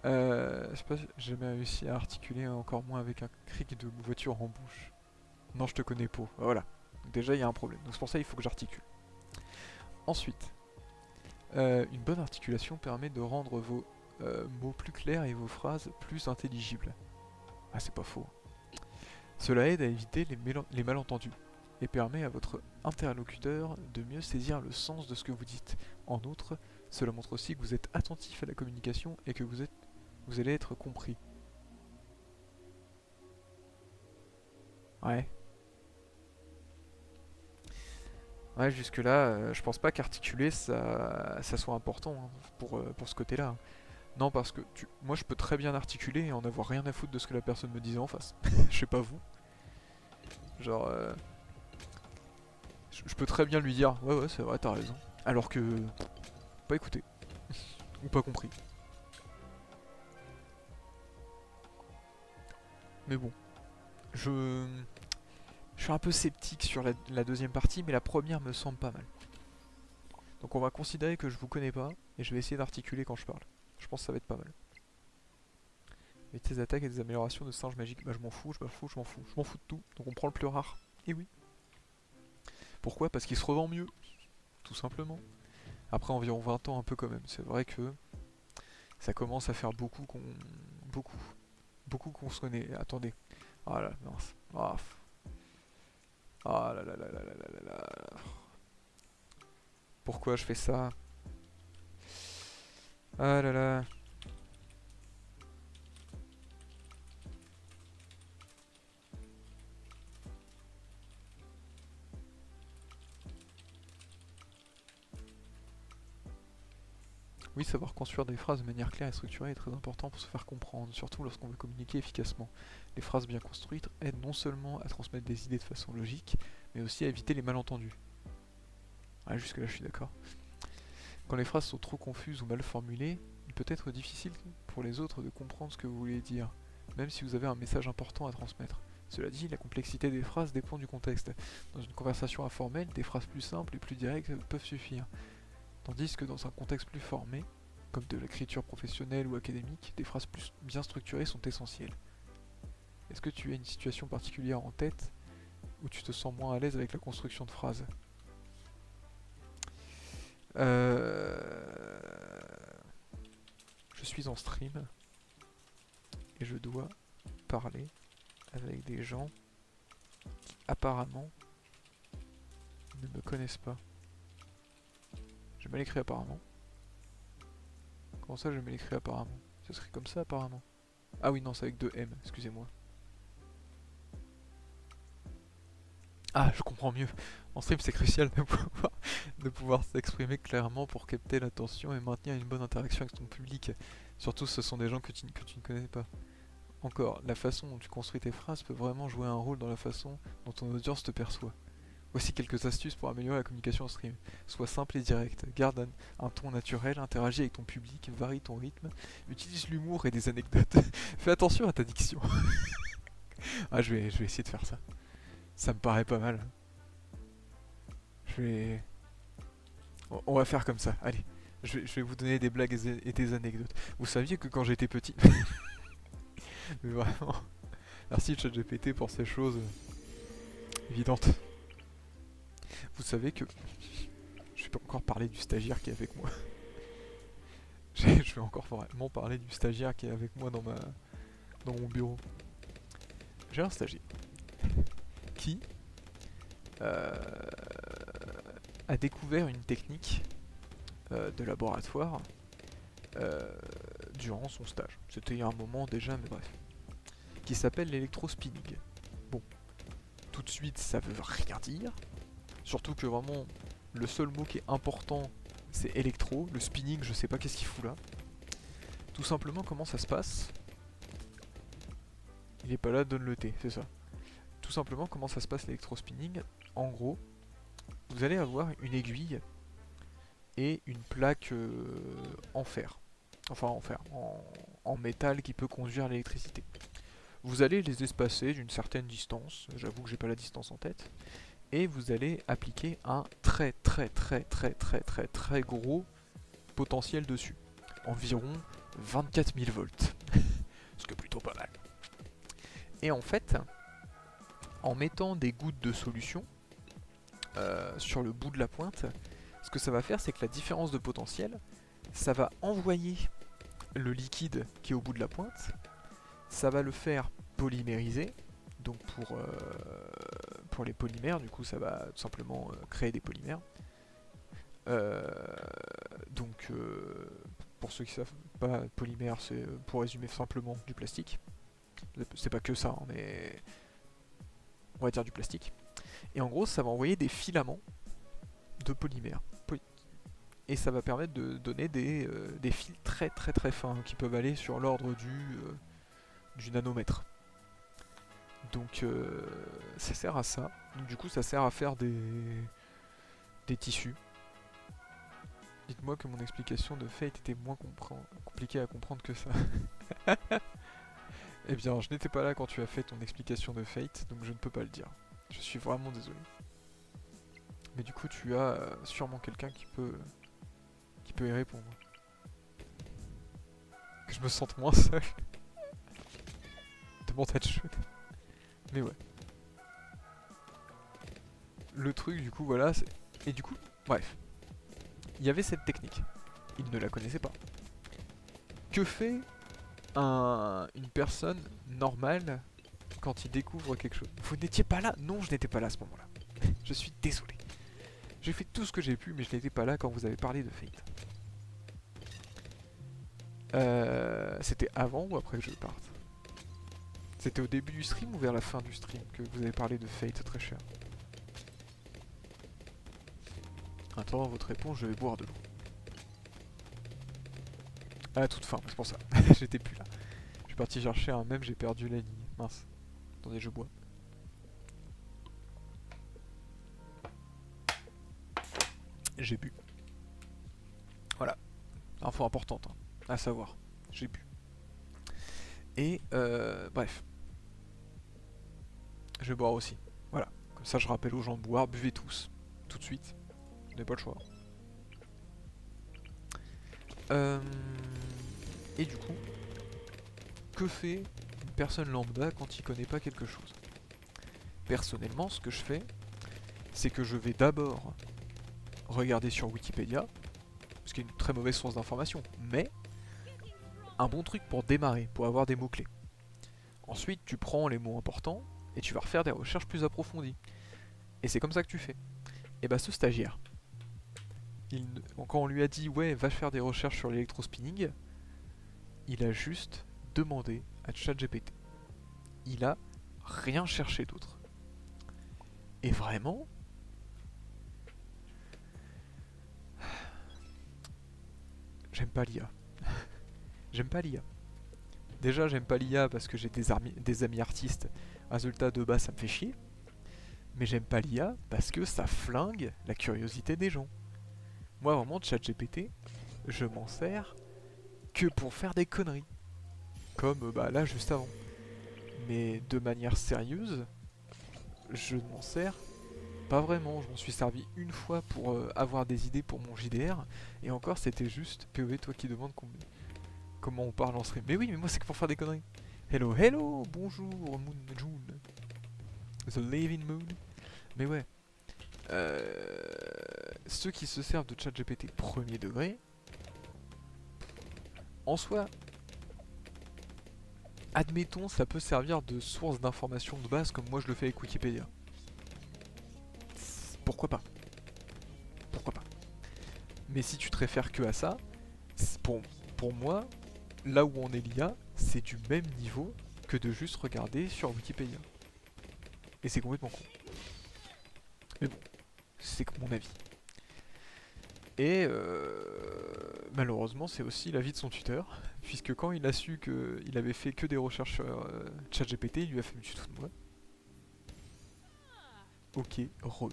Je sais pas, j'ai jamais réussi à articuler, encore moins avec un cric de voiture en bouche. Non, je te connais pas. Voilà. Donc déjà, il y a un problème. Donc c'est pour ça qu'il faut que j'articule. Ensuite, une bonne articulation permet de rendre vos mots plus clairs et vos phrases plus intelligibles. Ah, c'est pas faux. Cela aide à éviter les malentendus et permet à votre interlocuteur de mieux saisir le sens de ce que vous dites. En outre, cela montre aussi que vous êtes attentif à la communication et que vous allez être compris. Ouais. Ouais, jusque là, je pense pas qu'articuler ça soit important hein, pour ce côté-là. Non, parce que moi je peux très bien articuler et en avoir rien à foutre de ce que la personne me disait en face. Je sais pas vous. Genre, je peux très bien lui dire ouais, ouais, c'est vrai, t'as raison. Alors que. Pas écouté. Ou pas compris. Mais bon. Je. Je suis un peu sceptique sur la deuxième partie, mais la première me semble pas mal. Donc on va considérer que je vous connais pas, et je vais essayer d'articuler quand je parle. Je pense que ça va être pas mal. Avec tes attaques et des améliorations de singe magique, bah je m'en fous, je m'en fous, je m'en fous. Je m'en fous de tout, donc on prend le plus rare. Et oui. Pourquoi? Parce qu'il se revend mieux, tout simplement. Après environ 20 ans un peu quand même, c'est vrai que ça commence à faire beaucoup qu'on... Beaucoup qu'on se connaît. Attendez. Ah là, mince. Ah, ah là là là là là là là là. Pourquoi je fais ça? Ah là là. Oui, savoir construire des phrases de manière claire et structurée est très important pour se faire comprendre, surtout lorsqu'on veut communiquer efficacement. Les phrases bien construites aident non seulement à transmettre des idées de façon logique, mais aussi à éviter les malentendus. Ah, jusque là je suis d'accord. Quand les phrases sont trop confuses ou mal formulées, il peut être difficile pour les autres de comprendre ce que vous voulez dire, même si vous avez un message important à transmettre. Cela dit, la complexité des phrases dépend du contexte. Dans une conversation informelle, des phrases plus simples et plus directes peuvent suffire. Tandis que dans un contexte plus formé, comme de l'écriture professionnelle ou académique, des phrases plus bien structurées sont essentielles. Est-ce que tu as une situation particulière en tête où tu te sens moins à l'aise avec la construction de phrases? Je suis en stream et je dois parler avec des gens qui apparemment ne me connaissent pas. J'ai mal écrit apparemment. Comment ça j'ai mal écrit apparemment? Ça serait comme ça apparemment. Ah oui non c'est avec 2 M, excusez-moi. Ah je comprends mieux. En stream c'est crucial de pouvoir s'exprimer clairement pour capter l'attention et maintenir une bonne interaction avec ton public. Surtout ce sont des gens que tu ne connais pas. Encore, la façon dont tu construis tes phrases peut vraiment jouer un rôle dans la façon dont ton audience te perçoit. Voici quelques astuces pour améliorer la communication en stream. Sois simple et direct, garde un ton naturel, interagis avec ton public, varie ton rythme, utilise l'humour et des anecdotes. Fais attention à ta diction. Ah, je vais essayer de faire ça. Ça me paraît pas mal. Je vais... On va faire comme ça, allez. Je vais vous donner des blagues et des anecdotes. Vous saviez que quand j'étais petit... Mais vraiment... Merci ChatGPT pour ces choses évidentes. Vous savez que... Je vais pas encore parler du stagiaire qui est avec moi. Je vais encore vraiment parler du stagiaire qui est avec moi dans mon bureau. J'ai un stagiaire qui a découvert une technique de laboratoire durant son stage. C'était il y a un moment déjà, mais bref. Qui s'appelle l'électrospinning. Bon, tout de suite, ça veut rien dire. Surtout que vraiment, le seul mot qui est important, c'est électro. Le spinning, je sais pas qu'est-ce qu'il fout là. Tout simplement, comment ça se passe? Il est pas là, donne le thé, c'est ça. Tout simplement, comment ça se passe l'électrospinning? En gros, vous allez avoir une aiguille et une plaque en fer. Enfin en fer, en métal qui peut conduire l'électricité. Vous allez les espacer d'une certaine distance, j'avoue que j'ai pas la distance en tête, et vous allez appliquer un très gros potentiel dessus. Environ 24 000 volts. Ce qui est plutôt pas mal. Et en fait, en mettant des gouttes de solution sur le bout de la pointe, ce que ça va faire, c'est que la différence de potentiel, ça va envoyer le liquide qui est au bout de la pointe, ça va le faire polymériser, donc pour les polymères, du coup ça va tout simplement créer des polymères. Donc pour ceux qui savent pas, polymère c'est pour résumer simplement du plastique. C'est pas que ça, hein, mais on va dire du plastique. Et en gros ça va envoyer des filaments de polymère. Et ça va permettre de donner des fils très fins qui peuvent aller sur l'ordre du nanomètre. Donc ça sert à ça. Donc, du coup ça sert à faire des tissus. Dites-moi que mon explication de Fate était moins compliquée à comprendre que ça. Eh bien, je n'étais pas là quand tu as fait ton explication de Fate, donc je ne peux pas le dire. Je suis vraiment désolé. Mais du coup, tu as sûrement quelqu'un qui peut y répondre. Que je me sente moins seul. De mon tête chaude. Mais ouais. Le truc, du coup, voilà. Et du coup, bref. Il y avait cette technique. Il ne la connaissait pas. Que fait une personne normale quand il découvre quelque chose? Vous n'étiez pas là? Non, je n'étais pas là à ce moment-là. Je suis désolé. J'ai fait tout ce que j'ai pu, mais je n'étais pas là quand vous avez parlé de Fate. C'était avant ou après que je parte? C'était au début du stream ou vers la fin du stream que vous avez parlé de Fate très cher? Attends votre réponse, je vais boire de l'eau. À la toute fin, c'est pour ça. J'étais plus là. Je suis parti chercher un mème, j'ai perdu la ligne. Mince. Attendez, je bois. J'ai bu. Voilà. Info importante, hein, à savoir. J'ai bu. Et bref. Je vais boire aussi. Voilà. Comme ça, je rappelle aux gens de boire. Buvez tous. Tout de suite. Vous n'avez pas le choix. Et du coup, que fait une personne lambda quand il connaît pas quelque chose? Personnellement, ce que je fais, c'est que je vais d'abord regarder sur Wikipédia, ce qui est une très mauvaise source d'information, mais un bon truc pour démarrer, pour avoir des mots-clés. Ensuite, tu prends les mots importants et tu vas refaire des recherches plus approfondies. Et c'est comme ça que tu fais. Et bah ce stagiaire, quand on lui a dit ouais va faire des recherches sur l'électrospinning, il a juste demandé à ChatGPT. Il a rien cherché d'autre. Et vraiment, j'aime pas l'IA. J'aime pas l'IA. Déjà j'aime pas l'IA parce que j'ai des amis artistes. Résultat de bas ça me fait chier. Mais j'aime pas l'IA parce que ça flingue la curiosité des gens. Moi vraiment ChatGPT, je m'en sers que pour faire des conneries. Comme bah là juste avant. Mais de manière sérieuse, je ne m'en sers pas vraiment. Je m'en suis servi une fois pour avoir des idées pour mon JDR. Et encore c'était juste POV toi qui demandes comment on parle en stream. Mais oui mais moi c'est que pour faire des conneries. Hello hello, bonjour Moon June. The Living Moon. Mais ouais. Ceux qui se servent de ChatGPT premier degré, en soi, admettons, ça peut servir de source d'information de base comme moi je le fais avec Wikipédia. Pourquoi pas? Pourquoi pas? Mais si tu te réfères que à ça, pour moi, là où on est l'IA, c'est du même niveau que de juste regarder sur Wikipédia. Et c'est complètement con. Mais bon, c'est que mon avis. Et malheureusement, c'est aussi l'avis de son tuteur, Puisque quand il a su qu'il avait fait que des recherches sur ChatGPT, il lui a fait du tout de moi. Ok, re.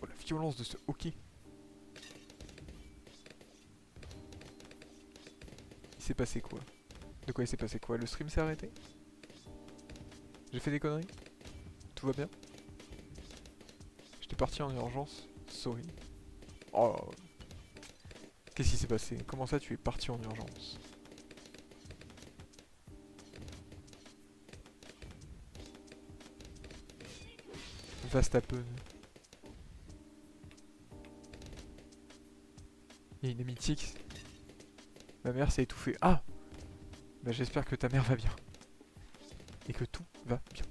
Oh la violence de ce ok. Il s'est passé quoi? De quoi il s'est passé quoi? Le stream s'est arrêté? J'ai fait des conneries? Tout va bien? J'étais parti en urgence? Sorry. Oh. Qu'est-ce qui s'est passé? Comment ça tu es parti en urgence? Vastapen. Il y a une amitié qui... Ma mère s'est étouffée. Ah! Bah j'espère que ta mère va bien. Et que tout va bien.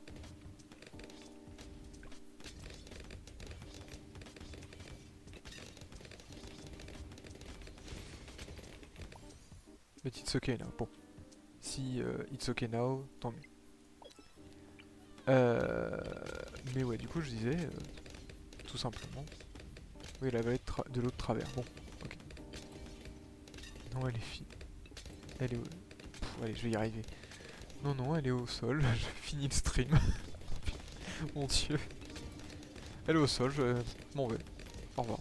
Mais it's okay now. Bon. Si it's okay now, tant mieux. Mais ouais, du coup je disais, tout simplement. Oui, la vallée de l'eau de travers. Bon, ok. Non, elle est fine. Elle est au... Pff, allez, je vais y arriver. Non, non, elle est au sol. Je finis le stream. Mon dieu. Elle est au sol, je m'en vais. Au revoir.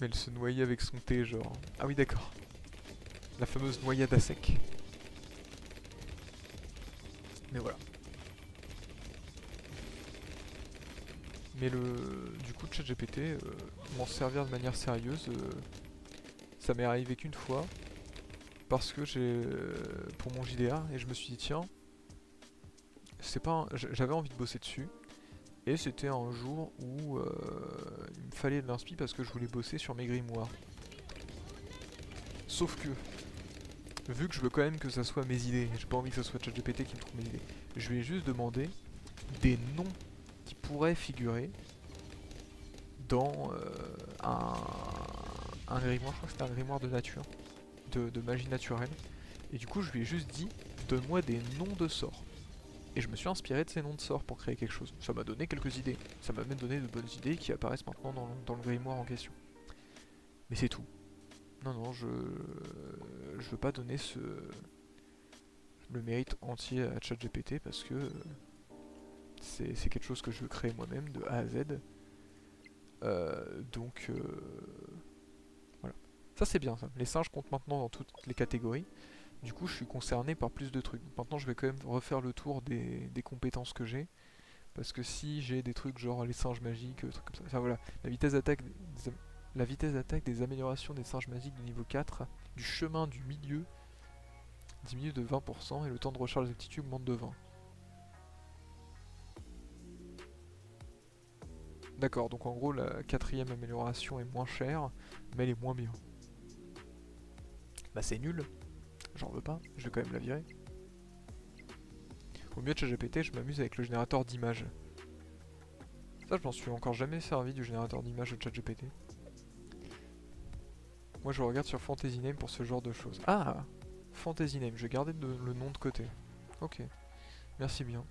Mais elle se noyait avec son thé, genre. Ah oui, d'accord. La fameuse noyade à sec. Mais voilà. Mais du coup, ChatGPT, m'en servir de manière sérieuse, ça m'est arrivé qu'une fois. Parce que j'ai... pour mon JDR, et je me suis dit, tiens, c'est pas j'avais envie de bosser dessus. Et c'était un jour où il me fallait de l'inspi parce que je voulais bosser sur mes grimoires. Sauf que, vu que je veux quand même que ça soit mes idées, j'ai pas envie que ça soit ChatGPT qui me trouve mes idées, je lui ai juste demandé des noms qui pourraient figurer dans un grimoire, je crois que c'était un grimoire de nature, de magie naturelle. Et du coup je lui ai juste dit, donne-moi des noms de sorts. Et je me suis inspiré de ces noms de sorts pour créer quelque chose. Ça m'a donné quelques idées. Ça m'a même donné de bonnes idées qui apparaissent maintenant dans le grimoire en question. Mais c'est tout. Non, non, je veux pas donner le mérite entier à ChatGPT parce que c'est quelque chose que je veux créer moi-même de A à Z. Donc voilà. Ça c'est bien ça. Les singes comptent maintenant dans toutes les catégories. Du coup je suis concerné par plus de trucs. Maintenant je vais quand même refaire le tour des compétences que j'ai. Parce que si j'ai des trucs genre les singes magiques, trucs comme ça. Enfin voilà, la vitesse d'attaque des améliorations des singes magiques de niveau 4, du chemin du milieu diminue de 20% et le temps de recharge des aptitudes augmente de 20. D'accord, donc en gros la quatrième amélioration est moins chère, mais elle est moins bien. Bah c'est nul, j'en veux pas, je vais quand même la virer. Au mieux de ChatGPT, je m'amuse avec le générateur d'images. Ça, je m'en suis encore jamais servi du générateur d'images de ChatGPT. Moi, je regarde sur Fantasy Name pour ce genre de choses. Ah, Fantasy Name, je vais garder le nom de côté. Ok, merci bien.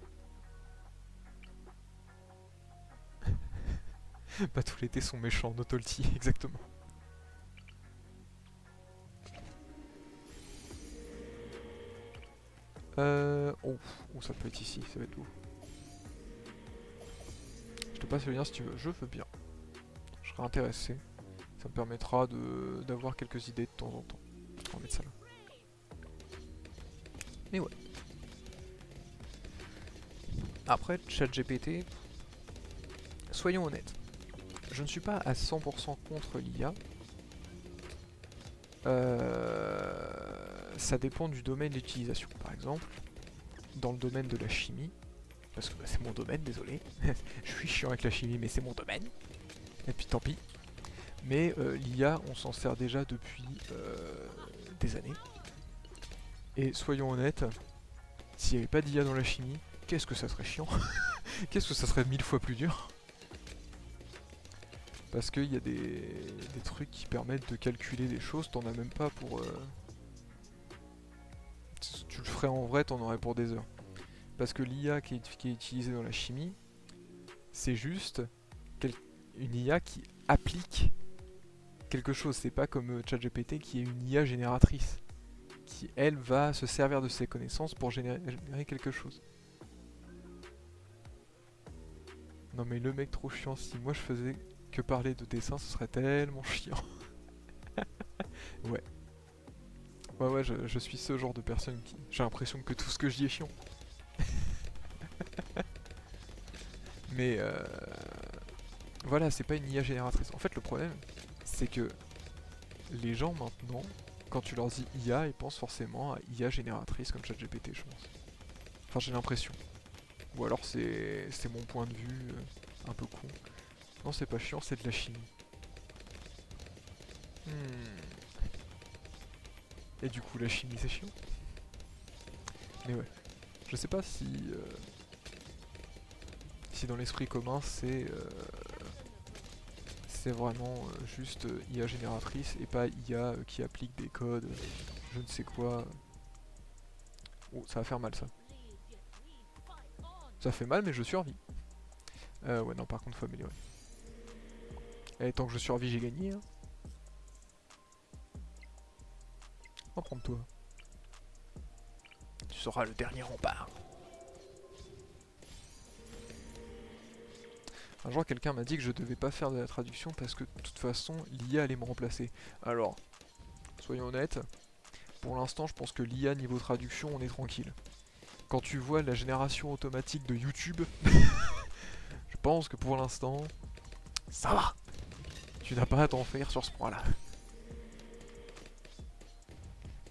Pas tous les thés sont méchants, Notolti, exactement. Oh, ça peut être ici, ça va être où? Je te passe le lien si tu veux, je veux bien. Je serais intéressé. Ça me permettra d'avoir quelques idées de temps en temps. On va mettre ça là. Mais ouais. Après, ChatGPT, soyons honnêtes. Je ne suis pas à 100% contre l'IA. Ça dépend du domaine d'utilisation. Par exemple, dans le domaine de la chimie, parce que bah, c'est mon domaine, désolé. Je suis chiant avec la chimie, mais c'est mon domaine. Et puis tant pis. Mais l'IA, on s'en sert déjà depuis des années. Et soyons honnêtes, s'il n'y avait pas d'IA dans la chimie, qu'est-ce que ça serait chiant. Qu'est-ce que ça serait 1000 fois plus dur. Parce qu'il y a des trucs qui permettent de calculer des choses, t'en as même pas pour... Si tu le ferais en vrai, t'en aurais pour des heures. Parce que l'IA qui est utilisée dans la chimie, c'est juste une IA qui applique quelque chose. C'est pas comme ChatGPT qui est une IA génératrice, qui elle va se servir de ses connaissances pour générer quelque chose. Non mais le mec trop chiant, si moi je faisais que parler de dessin, ce serait tellement chiant. Ouais. Ouais, je suis ce genre de personne qui... J'ai l'impression que tout ce que je dis est chiant. Mais voilà, c'est pas une IA génératrice. En fait, le problème, c'est que les gens maintenant, quand tu leur dis IA, ils pensent forcément à IA génératrice comme ChatGPT, je pense. Enfin, j'ai l'impression. Ou alors c'est mon point de vue un peu con. Non, c'est pas chiant, c'est de la chimie. Et du coup, la chimie, c'est chiant. Mais ouais. Je sais pas si dans l'esprit commun, c'est vraiment juste IA génératrice et pas IA qui applique des codes, je ne sais quoi. Oh, ça va faire mal ça. Ça fait mal, mais je survis. Ouais, non, par contre, faut améliorer. Et tant que je survis, j'ai gagné. Hein. En prends-toi. Tu seras le dernier rempart. Un jour, quelqu'un m'a dit que je devais pas faire de la traduction parce que de toute façon, l'IA allait me remplacer. Alors, soyons honnêtes, pour l'instant, je pense que l'IA niveau traduction, on est tranquille. Quand tu vois la génération automatique de YouTube, je pense que pour l'instant, ça va. Tu n'as pas à t'en faire sur ce point-là.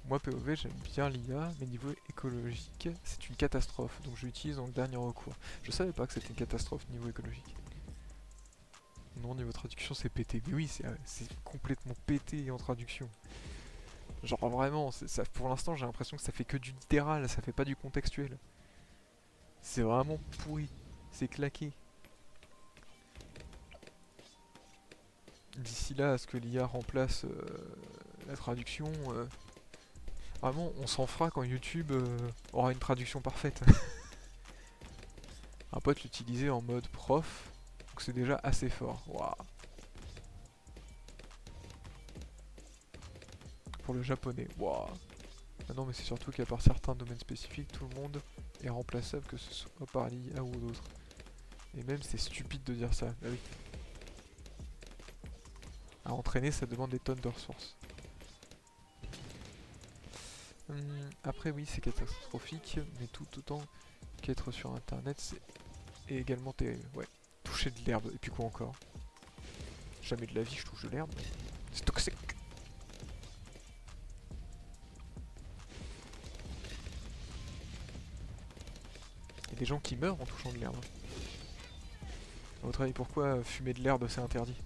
Moi, POV, j'aime bien l'IA, mais niveau écologique, c'est une catastrophe. Donc je l'utilise en dernier recours. Je savais pas que c'était une catastrophe niveau écologique. Non, niveau traduction, c'est pété. Mais oui, c'est complètement pété en traduction. Genre vraiment, ça, pour l'instant, j'ai l'impression que ça fait que du littéral, ça fait pas du contextuel. C'est vraiment pourri. C'est claqué. D'ici là, à ce que l'IA remplace la traduction, vraiment, on s'en fera quand YouTube aura une traduction parfaite. Un pote l'utilisait en mode prof, donc c'est déjà assez fort. Waouh. Pour le japonais, waouh. Ah non, mais c'est surtout qu'à part certains domaines spécifiques, tout le monde est remplaçable, que ce soit par l'IA ou d'autres. Et même, c'est stupide de dire ça. Bah oui. À entraîner, ça demande des tonnes de ressources. Après, oui, c'est catastrophique, mais tout autant qu'être sur internet, c'est également terrible. Ouais, toucher de l'herbe, et puis quoi encore? Jamais de la vie je touche de l'herbe. C'est toxique. Il y a des gens qui meurent en touchant de l'herbe. À votre avis, pourquoi fumer de l'herbe c'est interdit?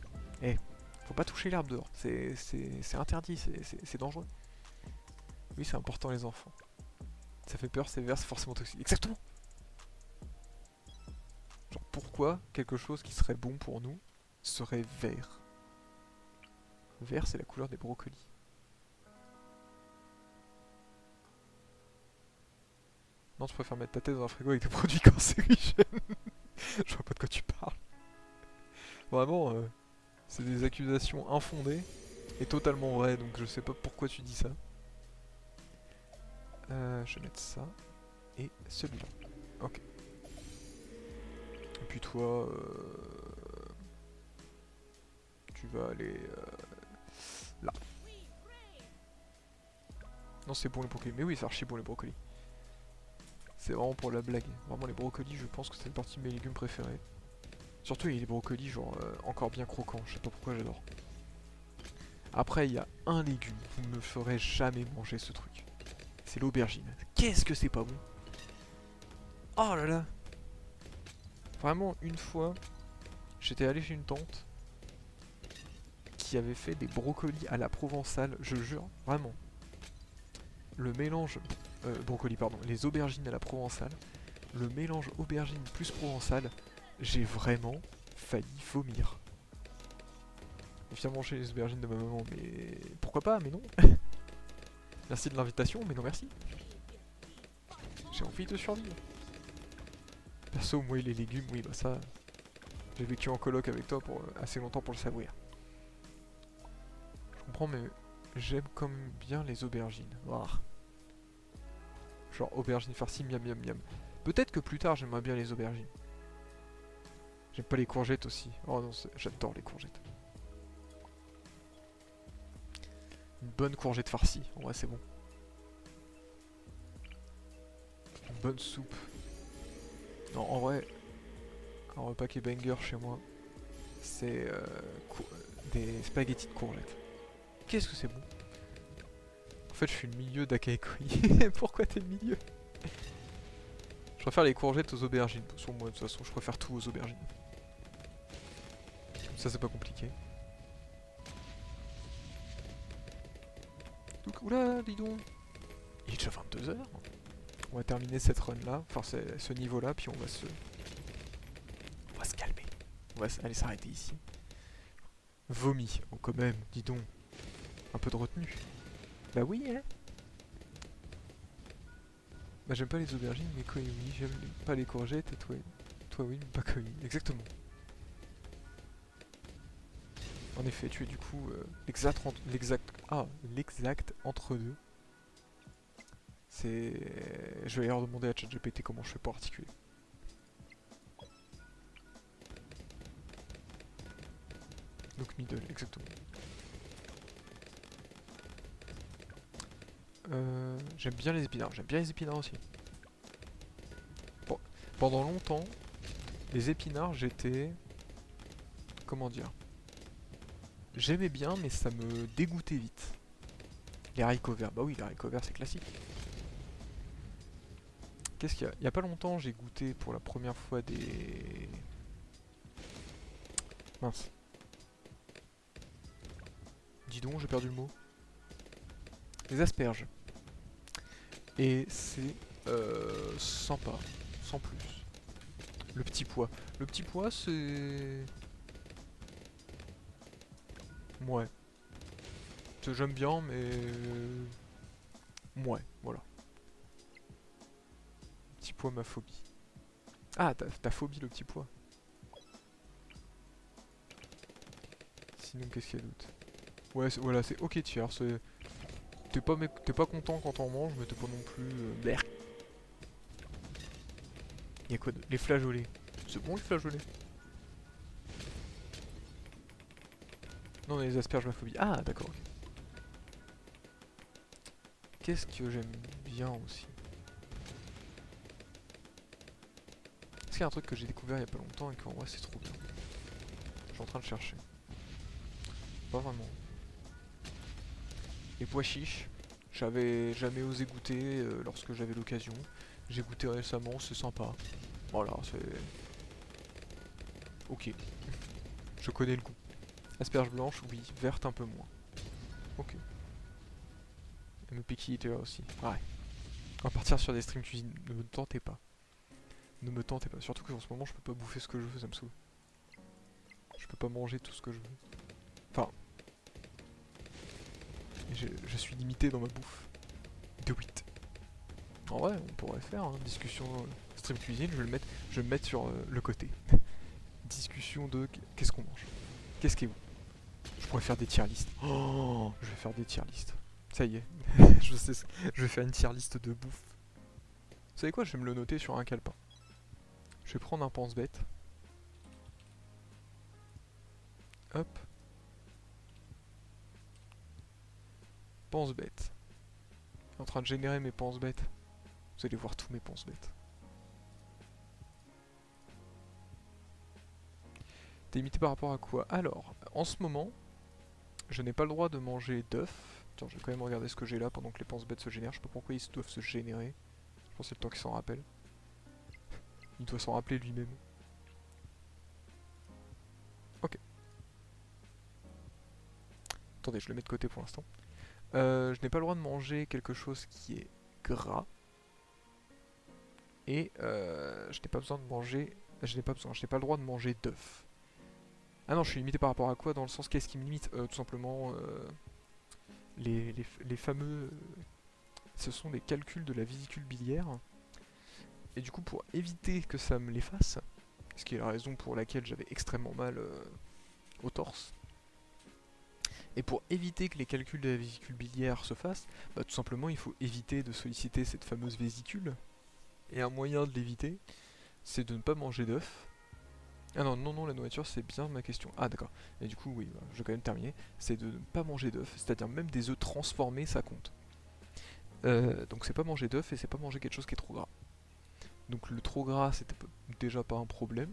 Eh, faut pas toucher l'herbe dehors, c'est interdit, c'est dangereux. Oui, c'est important les enfants. Ça fait peur, c'est vert, c'est forcément toxique. Exactement! Genre pourquoi quelque chose qui serait bon pour nous serait vert? Vert, c'est la couleur des brocolis. Non, tu préfères mettre ta tête dans un frigo avec des produits cancérigènes. Je vois pas de quoi tu parles. Vraiment, c'est des accusations infondées et totalement vraies, donc je sais pas pourquoi tu dis ça. Je vais mettre ça et celui-là. Ok. Et puis toi, tu vas aller là. Non, c'est bon les brocolis. Mais oui, c'est archi bon les brocolis. C'est vraiment pour la blague. Vraiment les brocolis, je pense que c'est une partie de mes légumes préférés. Surtout les brocolis genre encore bien croquants, je sais pas pourquoi j'adore. Après il y a un légume, vous ne me ferez jamais manger ce truc. C'est l'aubergine. Qu'est-ce que c'est pas bon? Oh là là. Vraiment une fois, j'étais allé chez une tante qui avait fait des brocolis à la provençale, je jure, vraiment. Le mélange, brocolis pardon, les aubergines à la provençale, le mélange aubergine plus provençale, j'ai vraiment failli vomir. Viens manger les aubergines de ma maman, mais pourquoi pas, mais non. Merci de l'invitation, mais non merci. J'ai envie de survivre. Perso, moi et les légumes, oui bah ça, j'ai vécu en coloc avec toi pour assez longtemps pour le savoir. comprends, mais j'aime comme bien les aubergines. Ouah. Genre aubergines farcies, miam miam miam. Peut-être que plus tard j'aimerais bien les aubergines. J'aime pas les courgettes aussi. Oh non, j'adore les courgettes. Une bonne courgette farcie, en vrai c'est bon. Une bonne soupe. Non, en vrai, un repas qui est banger chez moi, c'est des spaghettis de courgettes. Qu'est-ce que c'est bon. En fait, je suis le milieu d'Akaekoi. Pourquoi t'es le milieu? Je préfère les courgettes aux aubergines. Sur moi, de toute façon, je préfère tout aux aubergines. Comme ça, c'est pas compliqué. Donc, oula, dis donc. Il est déjà 22 h. On va terminer cette run là, enfin ce niveau là, puis on va se calmer. On va aller s'arrêter ici. Vomi, oh quand même, dis donc. Un peu de retenue. Bah oui, hein. Bah j'aime pas les aubergines, mais Koi oui, j'aime pas les courgettes, et toi oui, mais pas Koi, exactement. En effet, tu es du coup l'exact entre deux. C'est... Je vais aller demander à ChatGPT comment je fais pour articuler. Donc middle, exactement. J'aime bien les épinards, aussi. Bon, pendant longtemps, les épinards, j'étais... Comment dire? J'aimais bien, mais ça me dégoûtait vite. Les haricots verts, bah oui, les haricots verts c'est classique. Qu'est-ce qu'il y a? Il y a pas longtemps, j'ai goûté pour la première fois des... Mince. Dis donc, j'ai perdu le mot. Des asperges. Et c'est sympa, sans plus. Le petit pois. Le petit pois, c'est... Ouais. J'aime bien, mais... Ouais, voilà. Petit pois, ma phobie. Ah, ta phobie, le petit pois. Sinon, qu'est-ce qu'il y a d'autre? Ouais, voilà, c'est ok tiers. T'es pas content quand on mange, mais t'es pas non plus... Bleh. Y'a quoi de... Les flageolets. C'est bon les flageolets? Non, les asperges, ma phobie. Ah, d'accord. Ok. Qu'est-ce que j'aime bien aussi? Est-ce qu'il y a un truc que j'ai découvert il y a pas longtemps et qu'en vrai c'est trop bien? Je suis en train de chercher. Pas vraiment. Les pois chiches, j'avais jamais osé goûter lorsque j'avais l'occasion. J'ai goûté récemment, c'est sympa. Voilà, c'est... Ok. Je connais le goût. Asperges blanches, oui. Verte, un peu moins. Ok. Et le picky eater aussi. Ouais. On va partir sur des streams cuisine. Ne me tentez pas. Ne me tentez pas. Surtout qu'en ce moment, je peux pas bouffer ce que je veux, ça me saoule. Je peux pas manger tout ce que je veux. Enfin... Je suis limité dans ma bouffe. De 8. En vrai, on pourrait faire une discussion stream cuisine, je vais me mettre sur le côté. Discussion de qu'est-ce qu'on mange. Qu'est-ce qui est bon. Je pourrais faire des tier listes. Oh, je vais faire des tier listes. Ça y est, je sais, je vais faire une tier liste de bouffe. Vous savez quoi, je vais me le noter sur un calepin. Je vais prendre un pense-bête. Hop. Pense-bête. Je suis en train de générer mes pense-bêtes. Vous allez voir tous mes pense-bêtes. T'es limité par rapport à quoi? Alors, en ce moment, je n'ai pas le droit de manger d'œufs. Tiens, je vais quand même regarder ce que j'ai là pendant que les pense-bêtes se génèrent. Je sais pas pourquoi ils doivent se générer. Je pense que c'est le temps qu'il s'en rappelle. Il doit s'en rappeler lui-même. Ok. Attendez, je le mets de côté pour l'instant. Je n'ai pas le droit de manger quelque chose qui est gras. Et je n'ai pas besoin de manger... je n'ai pas le droit de manger d'œufs. Ah non, je suis limité par rapport à quoi? Dans le sens, qu'est-ce qui me limite? Tout simplement, les fameux... ce sont des calculs de la vésicule biliaire. Et du coup, pour éviter que ça me les fasse, ce qui est la raison pour laquelle j'avais extrêmement mal au torse, Et pour éviter que les calculs de la vésicule biliaire se fassent, bah, tout simplement il faut éviter de solliciter cette fameuse vésicule. Et un moyen de l'éviter, c'est de ne pas manger d'œufs. Ah non, non, non, la nourriture c'est bien ma question. Ah d'accord. Et du coup, oui, bah, je vais quand même terminer. C'est de ne pas manger d'œufs, c'est-à-dire même des œufs transformés, ça compte. Donc c'est pas manger d'œufs et c'est pas manger quelque chose qui est trop gras. Donc le trop gras c'était déjà pas un problème,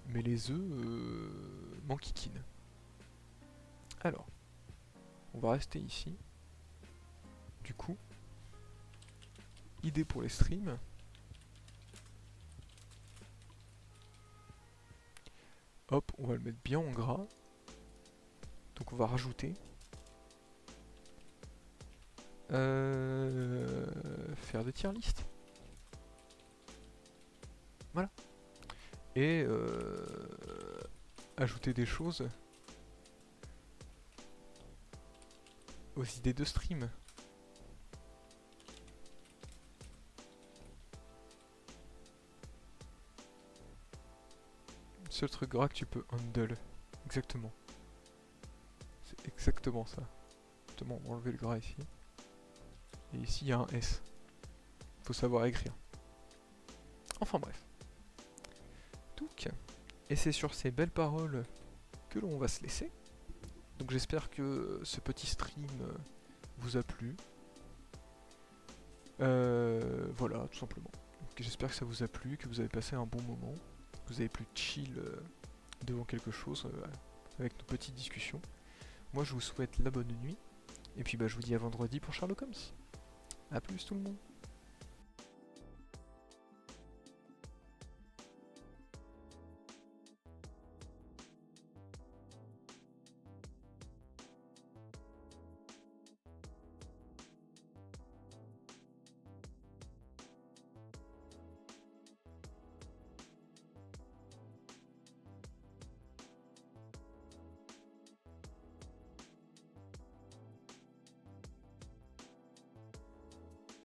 mais les œufs m'enquiquinent. Alors, on va rester ici. Du coup, idée pour les streams. Hop, on va le mettre bien en gras. Donc on va rajouter. Faire des tier list. Voilà. Et ajouter des choses aux idées de stream. Seul truc gras que tu peux handle. Exactement. C'est exactement ça. Justement, on va enlever le gras ici. Et ici, il y a un S. Faut savoir écrire. Enfin bref. Donc, et c'est sur ces belles paroles que l'on va se laisser. Donc j'espère que ce petit stream vous a plu. Voilà, tout simplement. J'espère que ça vous a plu, que vous avez passé un bon moment, que vous avez pu chill devant quelque chose avec nos petites discussions. Moi je vous souhaite la bonne nuit, et puis bah, je vous dis à vendredi pour Sherlock Holmes. A plus tout le monde.